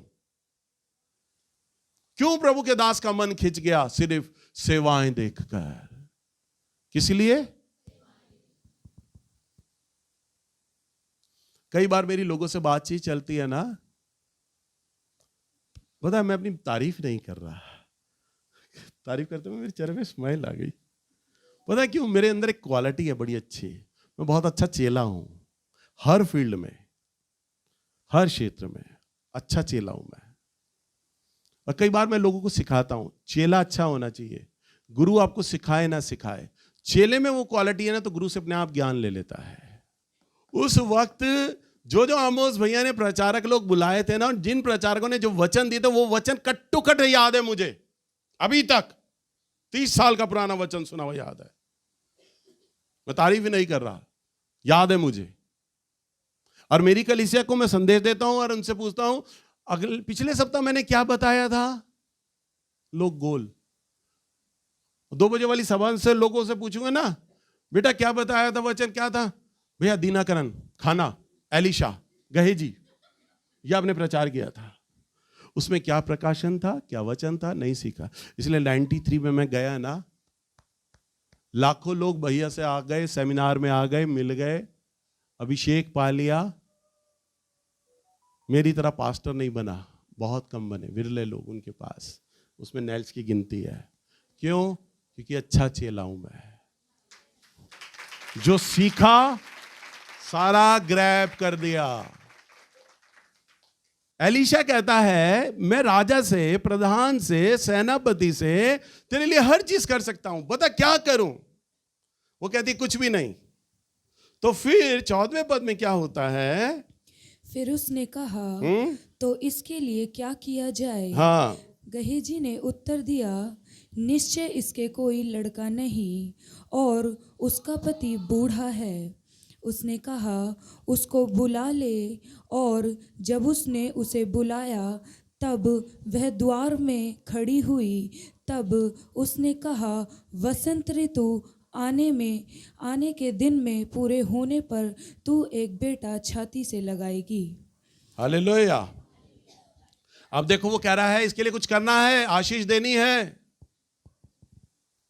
Speaker 1: क्यों प्रभु के दास का मन खिंच गया? सिर्फ सेवाएं देखकर। किस लिए? कई बार मेरी लोगों से बातचीत चलती है ना, पता है मैं अपनी तारीफ नहीं कर रहा, तारीफ करते हुए मेरे चेहरे में स्माइल आ गई। पता है क्यों? मेरे अंदर एक क्वालिटी है बड़ी अच्छी, मैं बहुत अच्छा चेला हूं, हर फील्ड में, हर क्षेत्र में अच्छा चेला हूं मैं। और कई बार मैं लोगों को सिखाता हूं, चेला अच्छा होना चाहिए, गुरु आपको सिखाए ना सिखाए, चेले में वो क्वालिटी है ना, तो गुरु से अपने आप ज्ञान ले लेता है। उस वक्त जो आमोस भैया ने प्रचारक लोग बुलाए थे ना, जिन प्रचारकों ने जो वचन दिए थे, वो वचन कट टू कट याद है मुझे, अभी तक 30 साल का पुराना वचन सुना हुआ याद है। मैं तारीफ ही नहीं कर रहा, याद है मुझे। और मेरी कलीसिया को मैं संदेश देता हूं और उनसे पूछता हूं, पिछले सप्ताह मैंने क्या बताया था? लोग गोल। 2 बजे वाली सभा से लोगों से पूछूंगा ना, बेटा क्या बताया था, वचन क्या था? भैया दीनाकरण, खाना, एलीशा, गहेजी, यह आपने प्रचार किया था। उसमें क्या प्रकाशन था, क्या वचन था, नहीं सीखा। इसलिए 93 में मैं गया ना, लाखों लोग भैया से आ गए, सेमिनार में आ गए, मिल गए, अभिषेक पा लिया, मेरी तरह पास्टर नहीं बना। बहुत कम बने, विरले लोग उनके पास, उसमें नेल्स की गिनती है। क्यों? क्योंकि अच्छा चेला हूं मैं, जो सीखा सारा ग्रैब कर दिया। एलीशा कहता है मैं राजा से, प्रधान से, सेनापति से तेरे लिए हर चीज कर सकता हूं, बता क्या करूं? वो कहती कुछ भी नहीं। तो फिर 14वें पद में क्या होता है?
Speaker 2: फिर उसने कहा, तो इसके लिए क्या किया जाए?
Speaker 1: हाँ,
Speaker 2: गहेजी ने उत्तर दिया, निश्चय इसके कोई लड़का नहीं और उसका पति बूढ़ा है। उसने कहा, उसको बुला ले। और जब उसने उसे बुलाया तब वह द्वार में खड़ी हुई। तब उसने कहा, वसंत ऋतु आने के दिन में पूरे होने पर तू एक बेटा छाती से लगाएगी।
Speaker 1: हालेलुया। अब देखो वो कह रहा है इसके लिए कुछ करना है, आशीष देनी है,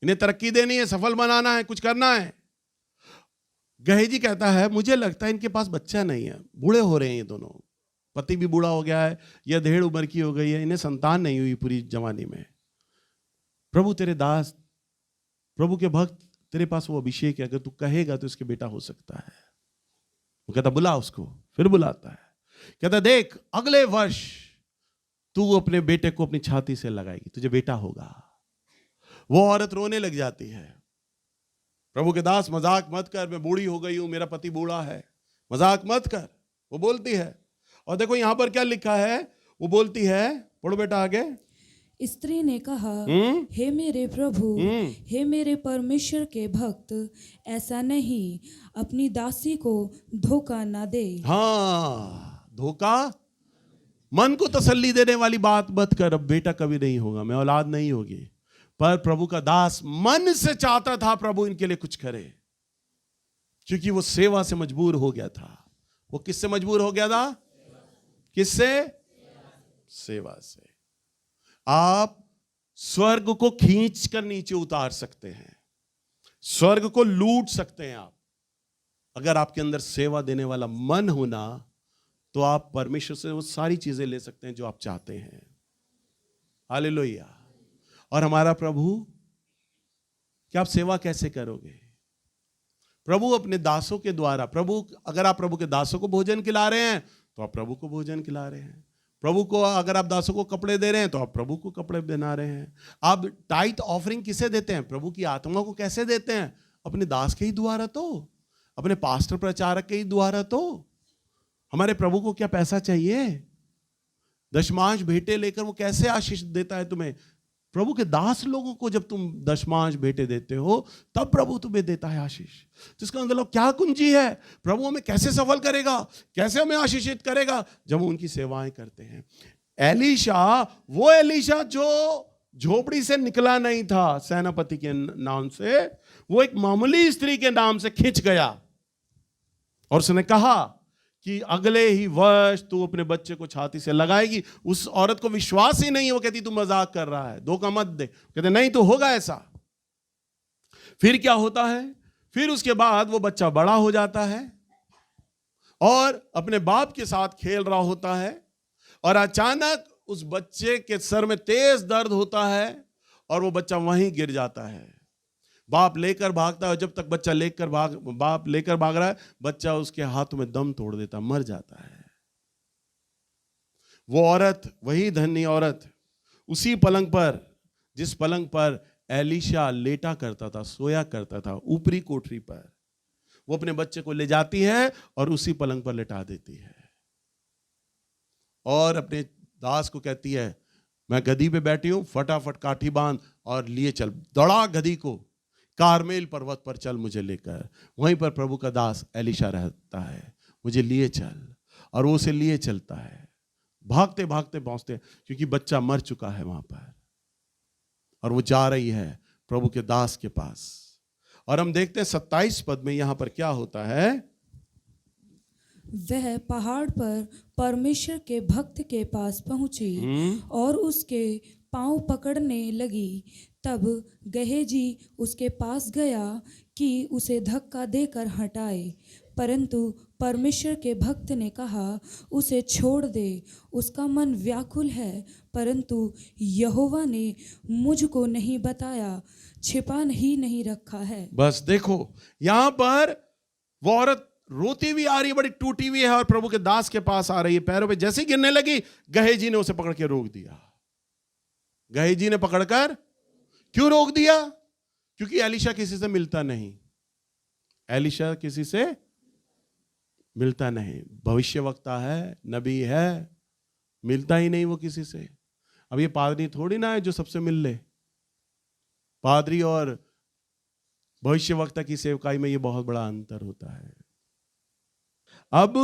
Speaker 1: इन्हें तरक्की देनी है, सफल बनाना है, कुछ करना है। गहेजी कहता है मुझे लगता है इनके पास बच्चा नहीं है, बूढ़े हो रहे हैं ये दोनों, पति भी बूढ़ा हो गया है, यह धेड़ उम्र की हो गई है, इन्हें संतान नहीं हुई पूरी जवानी में। प्रभु तेरे दास, प्रभु के भक्त, तेरे पास वो अभिषेक है, अगर तू कहेगा तो इसके बेटा हो सकता है। वो कहता बुला उसको, फिर बुलाता है, कहता देख अगले वर्ष तू अपने बेटे को अपनी छाती से लगाएगी, तुझे बेटा होगा। वो औरत रोने लग जाती है। प्रभु के दास मजाक मत कर, मैं बूढ़ी हो गई हूं, मेरा पति बूढ़ा है, मजाक मत कर, वो बोलती है। और देखो यहां पर क्या लिखा है, वो बोलती है, पढ़ो बेटा आगे।
Speaker 2: स्त्री ने कहा, हे मेरे प्रभु, हे मेरे परमेश्वर के भक्त, ऐसा नहीं, अपनी दासी को धोखा ना दे।
Speaker 1: हाँ, धोखा, मन को तसल्ली देने वाली बात मत कर, अब बेटा कभी नहीं होगा, मैं औलाद नहीं होगी। पर प्रभु का दास मन से चाहता था प्रभु इनके लिए कुछ करे, क्योंकि वो सेवा से मजबूर हो गया था। वो किससे मजबूर हो गया था? किससे? सेवा से। आप स्वर्ग को खींच कर नीचे उतार सकते हैं, स्वर्ग को लूट सकते हैं आप, अगर आपके अंदर सेवा देने वाला मन होना, तो आप परमेश्वर से वो सारी चीजें ले सकते हैं जो आप चाहते हैं। हालेलुया। और हमारा प्रभु, क्या आप सेवा कैसे करोगे? प्रभु अपने दासों के द्वारा, प्रभु, अगर आप प्रभु के दासों को भोजन खिला रहे हैं तो आप प्रभु को भोजन खिला रहे हैं। प्रभु को अगर आप दासों को कपड़े दे रहे हैं तो आप प्रभु को कपड़े बना रहे हैं। आप टाइट ऑफरिंग किसे देते हैं? प्रभु की आत्मा को कैसे देते हैं? अपने दास के ही द्वारा, तो अपने पास्टर प्रचारक के ही द्वारा। तो हमारे प्रभु को क्या पैसा चाहिए? दशमांश भेंटे लेकर वो कैसे आशीष देता है तुम्हें? प्रभु के दास लोगों को जब तुम दशमांश भेंटे देते हो तब प्रभु तुम्हें देता है आशीष। तो इसका मतलब क्या कुंजी है? प्रभु हमें कैसे सफल करेगा, कैसे हमें आशीषित करेगा? जब हम उनकी सेवाएं करते हैं। एलीशा, वो एलीशा जो झोपड़ी से निकला नहीं था सेनापति के नाम से, वो एक मामूली स्त्री के नाम से खिंच गया और उसने कहा कि अगले ही वर्ष तू अपने बच्चे को छाती से लगाएगी। उस औरत को विश्वास ही नहीं है, वो कहती तू मजाक कर रहा है, धोखा मत दे। कहते नहीं तो होगा ऐसा। फिर क्या होता है? फिर उसके बाद वो बच्चा बड़ा हो जाता है और अपने बाप के साथ खेल रहा होता है और अचानक उस बच्चे के सर में तेज दर्द होता है और वो बच्चा वहीं गिर जाता है। बाप लेकर भागता है, जब तक बच्चा बाप लेकर भाग रहा है, बच्चा उसके हाथों में दम तोड़ देता, मर जाता है। वो औरत, वही धन्य औरत, उसी पलंग पर, जिस पलंग पर एलीशा लेटा करता था, सोया करता था, ऊपरी कोठरी पर, वो अपने बच्चे को ले जाती है और उसी पलंग पर लेटा देती है और अपने दास को कहती है मैं गधी पे बैठी हूं, फटाफट काठी बांध और लिए चल, दौड़ा गधी को, कारमेल पर्वत पर चल मुझे लेकर। वहीं पर प्रभु का दास एलीशा रहता है, मुझे लिए चल, और वो उसे लिए चलता है। भागते भागते पहुंचते, क्योंकि बच्चा मर चुका है वहां पर, और वो जा रही है प्रभु के दास के पास। और हम देखते हैं 27 पद में यहां पर क्या होता है।
Speaker 2: वह पहाड़ पर परमेश्वर के भक्त के पास पहुंची और उसके पांव पकड़ने लगी। तब गहेजी उसके पास गया कि उसे धक्का देकर हटाए, परंतु परमेश्वर के भक्त ने कहा, उसे छोड़ दे, उसका मन व्याकुल है, परंतु यहोवा ने मुझको नहीं बताया, छिपा ही नहीं रखा है।
Speaker 1: बस देखो, यहां पर वो औरत रोती हुई आ रही है, बड़ी टूटी हुई है, और प्रभु के दास के पास आ रही है। पैरों पे जैसे ही गिरने लगी, गहेजी ने उसे पकड़ के रोक दिया। गहेजी ने पकड़कर क्यों रोक दिया? क्योंकि एलीशा किसी से मिलता नहीं। एलीशा किसी से मिलता नहीं, भविष्यवक्ता है, नबी है, मिलता ही नहीं वो किसी से। अब ये पादरी थोड़ी ना है जो सबसे मिल ले। पादरी और भविष्यवक्ता की सेवकाई में ये बहुत बड़ा अंतर होता है। अब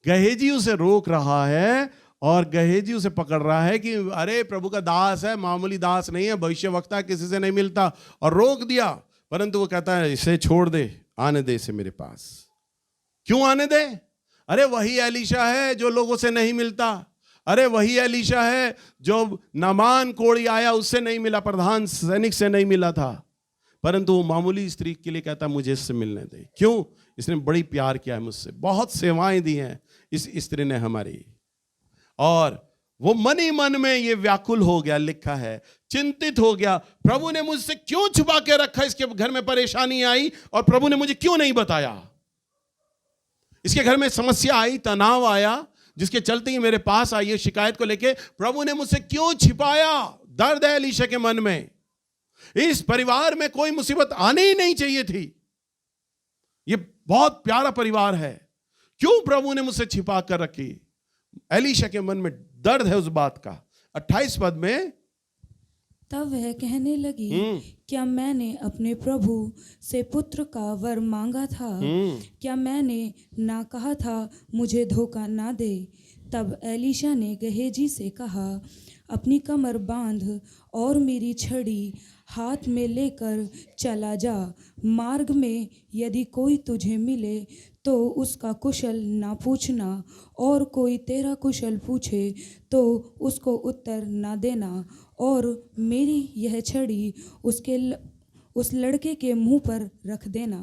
Speaker 1: गहेजी उसे रोक रहा है, और गहेजी उसे पकड़ रहा है कि अरे प्रभु का दास है, मामूली दास नहीं है, भविष्यवक्ता, किसी से नहीं मिलता, और रोक दिया। परंतु वो कहता है, इसे छोड़ दे, आने दे इसे मेरे पास। क्यों आने दे? अरे वही एलीशा है जो लोगों से नहीं मिलता। अरे वही एलीशा है जो नामान कोढ़ी आया, उससे नहीं मिला, प्रधान सैनिक से नहीं मिला था, परंतु वो मामूली स्त्री के लिए कहता मुझे इससे मिलने दे। क्यों? इसने बड़ी प्यार किया है मुझसे, बहुत सेवाएं दी हैं इस स्त्री ने हमारी। और वो मन ही मन में ये व्याकुल हो गया, लिखा है, चिंतित हो गया, प्रभु ने मुझसे क्यों छुपा के रखा, इसके घर में परेशानी आई और प्रभु ने मुझे क्यों नहीं बताया, इसके घर में समस्या आई, तनाव आया, जिसके चलते ही मेरे पास आई है शिकायत को लेके, प्रभु ने मुझसे क्यों छिपाया। दर्द है एलीशा के मन में, इस परिवार में कोई मुसीबत आनी ही नहीं चाहिए थी, ये बहुत प्यारा परिवार है, क्यों प्रभु ने मुझसे छिपा कर रखी। एलीशा के मन में दर्द है उस बात का। 28 पद में,
Speaker 2: तब वह कहने लगी, क्या मैंने अपने प्रभु से पुत्र का वर मांगा था? क्या मैंने ना कहा था मुझे धोखा ना दे? तब एलीशा ने गहेजी से कहा, अपनी कमर बांध और मेरी छड़ी हाथ में लेकर चला जा। मार्ग में यदि कोई तुझे मिले तो उसका कुशल ना पूछना, और कोई तेरा कुशल पूछे तो उसको उत्तर ना देना, और मेरी यह छड़ी उस लड़के के मुंह पर रख देना।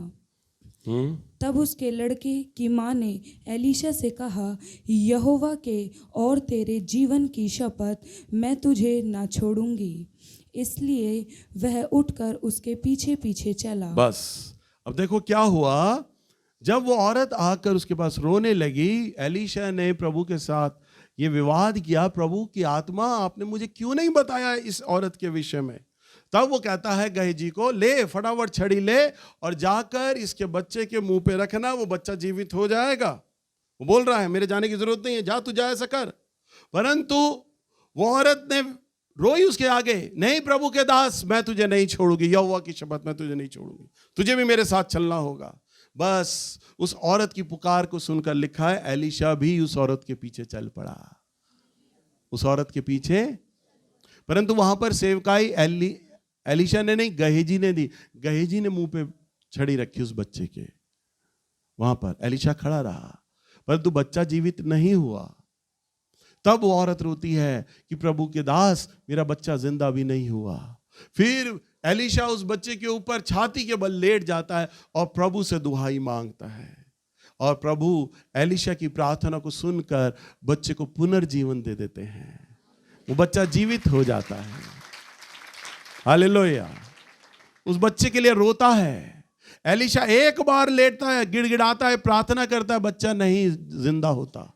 Speaker 2: तब उसके लड़के की माँ ने एलीशा से कहा, यहोवा के और तेरे जीवन की शपथ, मैं तुझे ना छोड़ूंगी। इसलिए वह उठकर उसके पीछे पीछे चला।
Speaker 1: बस अब देखो क्या हुआ। जब वो औरत आकर उसके पास रोने लगी, एलीशा ने प्रभु के साथ ये विवाद किया, प्रभु की आत्मा, आपने मुझे क्यों नहीं बताया इस औरत के विषय में। तब वो कहता है गहेजी को, ले फटाफट छड़ी ले और जाकर इसके बच्चे के मुंह पे रखना, वो बच्चा जीवित हो जाएगा। वो बोल रहा है मेरे जाने की जरूरत नहीं है, जा तू जा ऐसा कर। परंतु वो औरत ने रोई उसके आगे, नहीं प्रभु के दास, मैं तुझे नहीं छोड़ूंगी, यहोवा की शपथ मैं तुझे नहीं छोड़ूंगी, तुझे भी मेरे साथ चलना होगा। बस उस औरत की पुकार को सुनकर लिखा है एलीशा भी उस औरत के पीछे चल पड़ा, उस औरत के पीछे। परंतु वहां पर सेवकाई एलीशा ने नहीं, गहेजी ने दी। गहेजी ने मुंह पे छड़ी रखी उस बच्चे के, वहां पर एलीशा खड़ा रहा, परंतु बच्चा जीवित नहीं हुआ। तब वो औरत रोती है कि प्रभु के दास, मेरा बच्चा जिंदा भी नहीं हुआ। फिर एलीशा उस बच्चे के ऊपर छाती के बल लेट जाता है और प्रभु से दुहाई मांगता है, और प्रभु एलीशा की प्रार्थना को सुनकर बच्चे को पुनर्जीवन दे देते हैं, वो बच्चा जीवित हो जाता है। हालेलुया। उस बच्चे के लिए रोता है। एलीशा एक बार लेटता है, गिड़गिड़ाता है, प्रार्थना करता है, बच्चा नहीं जिंदा होता।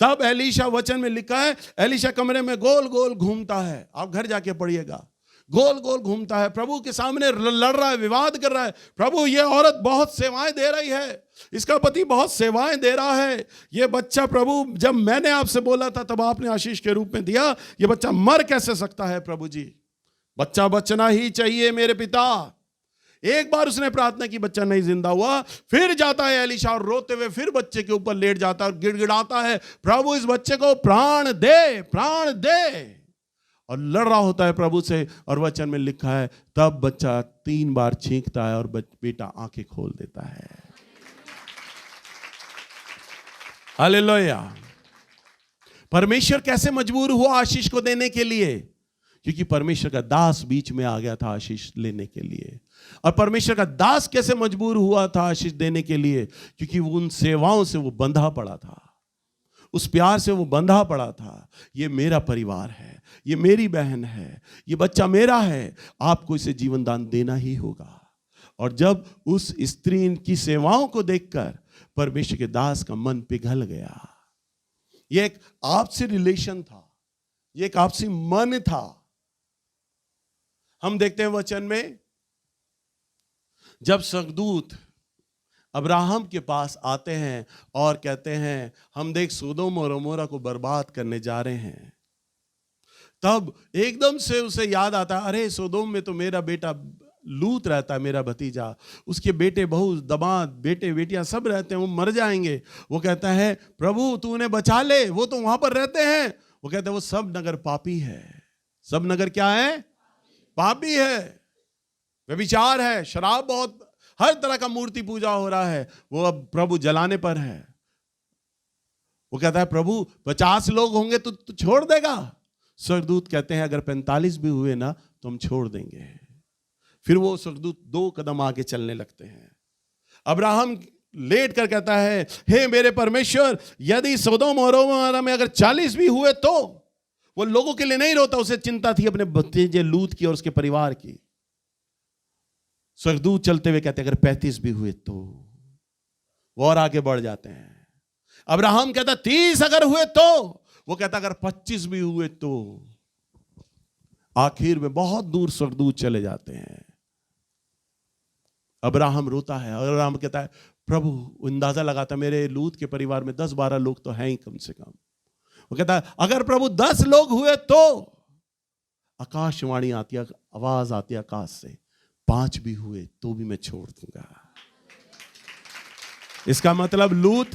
Speaker 1: तब एलीशा, वचन में लिखा है, एलीशा कमरे में गोल गोल घूमता है, आप घर जाके पढ़िएगा, गोल गोल घूमता है, प्रभु के सामने लड़ रहा है, विवाद कर रहा है। प्रभु, ये औरत बहुत सेवाएं दे रही है, इसका पति बहुत सेवाएं दे रहा है, ये बच्चा प्रभु जब मैंने आपसे बोला था तब आपने आशीष के रूप में दिया, ये बच्चा मर कैसे सकता है प्रभु जी, बच्चा बचना ही चाहिए मेरे पिता। एक बार उसने प्रार्थना की, बच्चा नहीं जिंदा हुआ। फिर जाता है एलीशा और रोते हुए फिर बच्चे के ऊपर लेट जाता है और गिड़गिड़ाता है, प्रभु इस बच्चे को प्राण दे, प्राण दे, और लड़ रहा होता है प्रभु से। और वचन में लिखा है, तब बच्चा 3 बार छींकता है और बेटा आंखें खोल देता है। हालेलुया। परमेश्वर कैसे मजबूर हुआ आशीष को देने के लिए, क्योंकि परमेश्वर का दास बीच में आ गया था आशीष लेने के लिए। और परमेश्वर का दास कैसे मजबूर हुआ था आशीष देने के लिए? क्योंकि वो उन सेवाओं से वो बंधा पड़ा था, उस प्यार से वो बंधा पड़ा था। ये मेरा परिवार है, ये मेरी बहन है, ये बच्चा मेरा है, आपको इसे जीवन दान देना ही होगा। और जब उस स्त्री की सेवाओं को देखकर परमेश्वर के दास का मन पिघल गया। ये एक आपसी रिलेशन था, ये एक आपसी मन था। हम देखते हैं वचन में, जब स्वर्गदूत अब्राहम के पास आते हैं और कहते हैं हम देख सोदोम और अमोरा को बर्बाद करने जा रहे हैं, तब एकदम से उसे याद आता, अरे सोदोम में तो मेरा बेटा लूत रहता है, मेरा भतीजा, उसके बेटे बहू दमाद बेटे बेटियां सब रहते हैं, वो मर जाएंगे। वो कहता है प्रभु तू उन्हें बचा ले, वो तो वहां पर रहते हैं। वो कहते हैं वो सब नगर पापी है। सब नगर क्या है? पापी है, व्यभिचार है, शराब, बहुत हर तरह का मूर्ति पूजा हो रहा है। वो अब प्रभु जलाने पर है। वो कहता है प्रभु 50 लोग होंगे तो छोड़ देगा? स्वर्गदूत कहते हैं अगर 45 भी हुए ना तो हम छोड़ देंगे। फिर वो स्वर्गदूत 2 कदम आगे चलने लगते हैं। अब्राहम लेट कर कहता है हे मेरे परमेश्वर, यदि सोदोम और अमोरा में अगर 40 भी हुए तो। वो लोगों के लिए नहीं रोता, उसे चिंता थी अपने भतीजे लूत की और उसके परिवार की। स्वर्गदूत चलते हुए कहते अगर 35 भी हुए तो। वो और आगे बढ़ जाते हैं। अब्राहम कहता 30 अगर हुए तो। वो कहता अगर 25 भी हुए तो। आखिर में बहुत दूर स्वर्गदूत चले जाते हैं। अब्राहम रोता है। अब्राहम कहता है प्रभु, अंदाजा लगाता मेरे लूत के परिवार में 10-12 लोग तो हैं ही कम से कम। वो कहता है अगर प्रभु 10 लोग हुए तो। आकाशवाणी आती है, आवाज आती है आकाश से, 5 भी हुए तो भी मैं छोड़ दूंगा। इसका मतलब लूत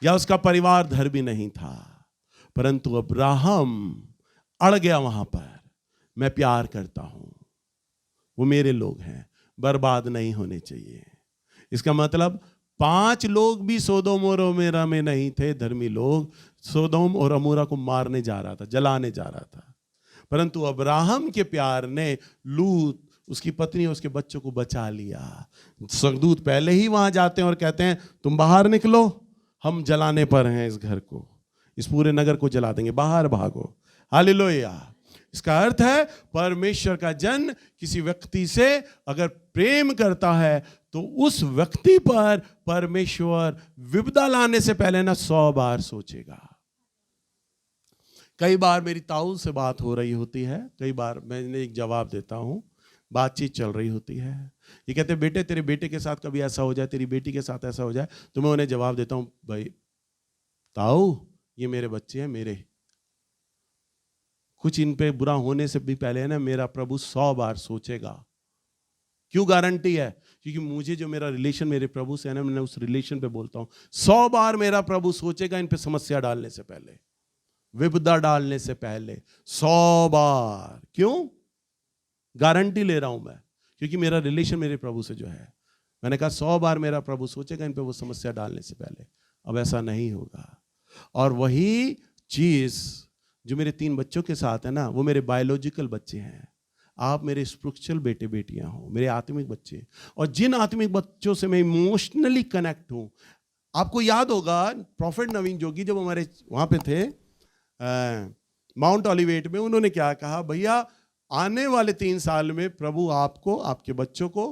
Speaker 1: या उसका परिवार धर्मी नहीं था, परंतु अब्राहम अड़ गया वहां पर। मैं प्यार करता हूं, वो मेरे लोग हैं, बर्बाद नहीं होने चाहिए। इसका मतलब 5 लोग भी सोदोम और अमोरा में नहीं थे धर्मी लोग। सोदोम और अमोरा को मारने जा रहा था, जलाने जा रहा था, परंतु अब्राहम के प्यार ने लूत, उसकी पत्नी और उसके बच्चों को बचा लिया। स्वर्गदूत पहले ही वहां जाते हैं और कहते हैं तुम बाहर निकलो, हम जलाने पर हैं इस घर को, इस पूरे नगर को जला देंगे, बाहर भागो। हालेलुया। इसका अर्थ है परमेश्वर का जन किसी व्यक्ति से अगर प्रेम करता है तो उस व्यक्ति पर परमेश्वर विपदा लाने से पहले ना 100 बार सोचेगा। कई बार मेरी ताऊ से बात हो रही होती है, कई बार मैंने एक जवाब देता हूं, बातचीत चल रही होती है। ये कहते बेटे तेरे बेटे के साथ कभी ऐसा हो जाए, तेरी बेटी के साथ ऐसा हो जाए, तो मैं उन्हें जवाब देता हूं भाई ताऊ ये मेरे बच्चे हैं, मेरे कुछ इन पे बुरा होने से भी पहले है ना मेरा प्रभु 100 बार सोचेगा। क्यों गारंटी है? क्योंकि मुझे जो मेरा रिलेशन मेरे प्रभु से है ना, मैं उस रिलेशन पे बोलता हूं 100 बार मेरा प्रभु सोचेगा इन पे समस्या डालने से पहले, विपदा डालने से पहले 100 बार। क्यों? गारंटी ले रहा हूं मैं, क्योंकि मेरा रिलेशन मेरे प्रभु से जो है, मैंने कहा 100 बार मेरा प्रभु सोचेगा इन पे वो समस्या डालने से पहले। अब ऐसा नहीं होगा। और वही चीज जो मेरे 3 बच्चों के साथ है ना, वो मेरे बायोलॉजिकल बच्चे हैं। आप मेरे स्पिरिचुअल बेटे बेटियां हो, मेरे आत्मिक बच्चे। और जिन आत्मिक बच्चों से मैं इमोशनली कनेक्ट हूं, आपको याद होगा प्रॉफेट नवीन जोगी जब हमारे वहां पे थे माउंट ऑलिवेट में, उन्होंने क्या कहा, भैया आने वाले 3 साल में प्रभु आपको, आपके बच्चों को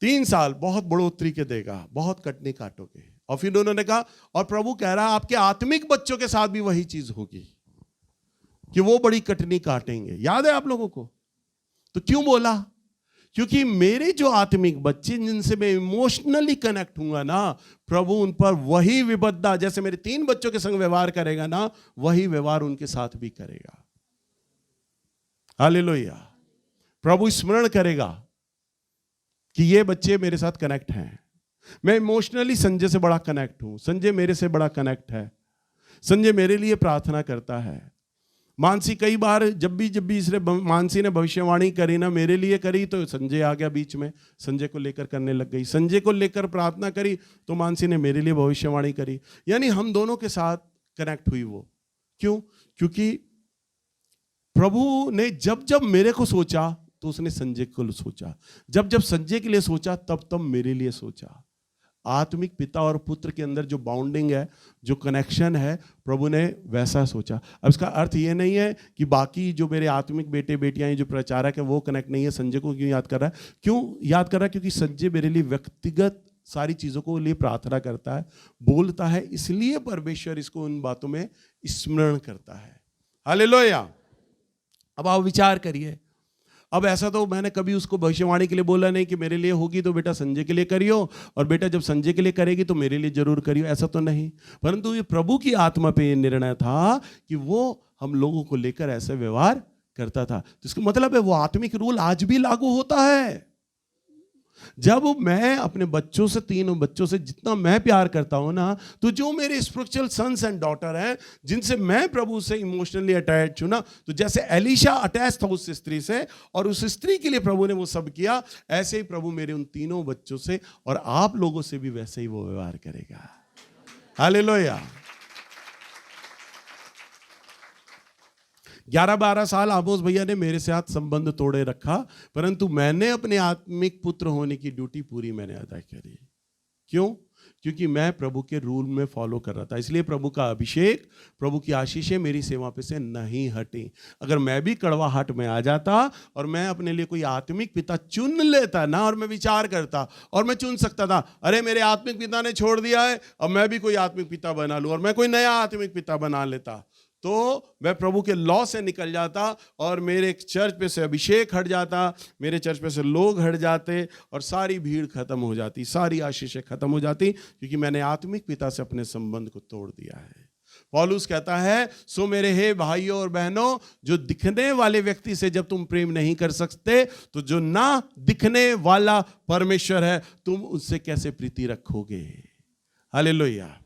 Speaker 1: 3 साल बहुत बढ़ोतरी के देगा, बहुत कटनी काटोगे। और फिर उन्होंने कहा और प्रभु कह रहा है आपके आत्मिक बच्चों के साथ भी वही चीज होगी कि वो बड़ी कटनी काटेंगे। याद है आप लोगों को? तो क्यों बोला? क्योंकि मेरे जो आत्मिक बच्चे जिनसे मैं इमोशनली कनेक्ट हूंगा ना, प्रभु उन पर वही विपदा, जैसे मेरे 3 बच्चों के संग व्यवहार करेगा ना, वही व्यवहार उनके साथ भी करेगा। हालेलुया। प्रभु स्मरण करेगा कि ये बच्चे मेरे साथ कनेक्ट हैं। मैं इमोशनली संजय से बड़ा कनेक्ट हूं, संजय मेरे से बड़ा कनेक्ट है, संजय मेरे लिए प्रार्थना करता है। मानसी कई बार जब भी इसने मानसी ने भविष्यवाणी करी ना, मेरे लिए करी तो संजय आ गया बीच में, संजय को लेकर करने लग गई। संजय को लेकर प्रार्थना करी तो मानसी ने मेरे लिए भविष्यवाणी करी। यानी हम दोनों के साथ कनेक्ट हुई वो। क्यों? क्योंकि प्रभु ने जब जब मेरे को सोचा तो उसने संजय को सोचा, जब जब संजय के लिए सोचा तब तब मेरे लिए सोचा। आत्मिक पिता और पुत्र के अंदर जो बाउंडिंग है, जो कनेक्शन है, प्रभु ने वैसा सोचा। अब इसका अर्थ ये नहीं है कि बाकी जो मेरे आत्मिक बेटे बेटियां हैं, जो प्रचारक है, वो कनेक्ट नहीं है। संजय को क्यों याद कर रहा है? क्यों याद कर रहा है? क्योंकि संजय मेरे लिए व्यक्तिगत सारी चीज़ों को लिए प्रार्थना करता है, बोलता है, इसलिए परमेश्वर इसको उन बातों में स्मरण करता है। हालेलुया। अब आप विचार करिए, अब ऐसा तो मैंने कभी उसको भविष्यवाणी के लिए बोला नहीं कि मेरे लिए होगी तो बेटा संजय के लिए करियो, और बेटा जब संजय के लिए करेगी तो मेरे लिए जरूर करियो, ऐसा तो नहीं। परंतु ये प्रभु की आत्मा पे ये निर्णय था कि वो हम लोगों को लेकर ऐसे व्यवहार करता था। तो इसका मतलब है वो आत्मिक रूल आज भी लागू होता है। जब मैं अपने बच्चों से, तीनों बच्चों से जितना मैं प्यार करता हूं ना, तो जो मेरे स्पिरिचुअल सन्स एंड डॉटर हैं, जिनसे मैं प्रभु से इमोशनली अटैच हूं ना, तो जैसे एलिशा अटैच था उस स्त्री से और उस स्त्री के लिए प्रभु ने वो सब किया, ऐसे ही प्रभु मेरे उन तीनों बच्चों से और आप लोगों से भी वैसे ही वो व्यवहार करेगा। हालेलुया। 11-12 साल आमोस भैया ने मेरे साथ संबंध तोड़े रखा, परंतु मैंने अपने आत्मिक पुत्र होने की ड्यूटी पूरी मैंने अदा करी। क्यों? क्योंकि मैं प्रभु के रूल में फॉलो कर रहा था। इसलिए प्रभु का अभिषेक, प्रभु की आशीषें मेरी सेवा पे से नहीं हटी। अगर मैं भी कड़वाहट में आ जाता और मैं अपने लिए कोई आत्मिक पिता चुन लेता ना, और मैं विचार करता और मैं चुन सकता था, अरे मेरे आत्मिक पिता ने छोड़ दिया है, अब मैं भी कोई आत्मिक पिता बना लूं और मैं कोई नया आत्मिक पिता बना लेता, तो मैं प्रभु के लॉ से निकल जाता और मेरे चर्च पे से अभिषेक हट जाता, मेरे चर्च पे से लोग हट जाते और सारी भीड़ खत्म हो जाती, सारी आशीषें खत्म हो जाती, क्योंकि मैंने आत्मिक पिता से अपने संबंध को तोड़ दिया है। पौलुस कहता है, सो मेरे हे भाइयों और बहनों, जो दिखने वाले व्यक्ति से जब तुम प्रेम नहीं कर सकते, तो जो ना दिखने वाला परमेश्वर है, तुम उससे कैसे प्रीति रखोगे? हालेलुया।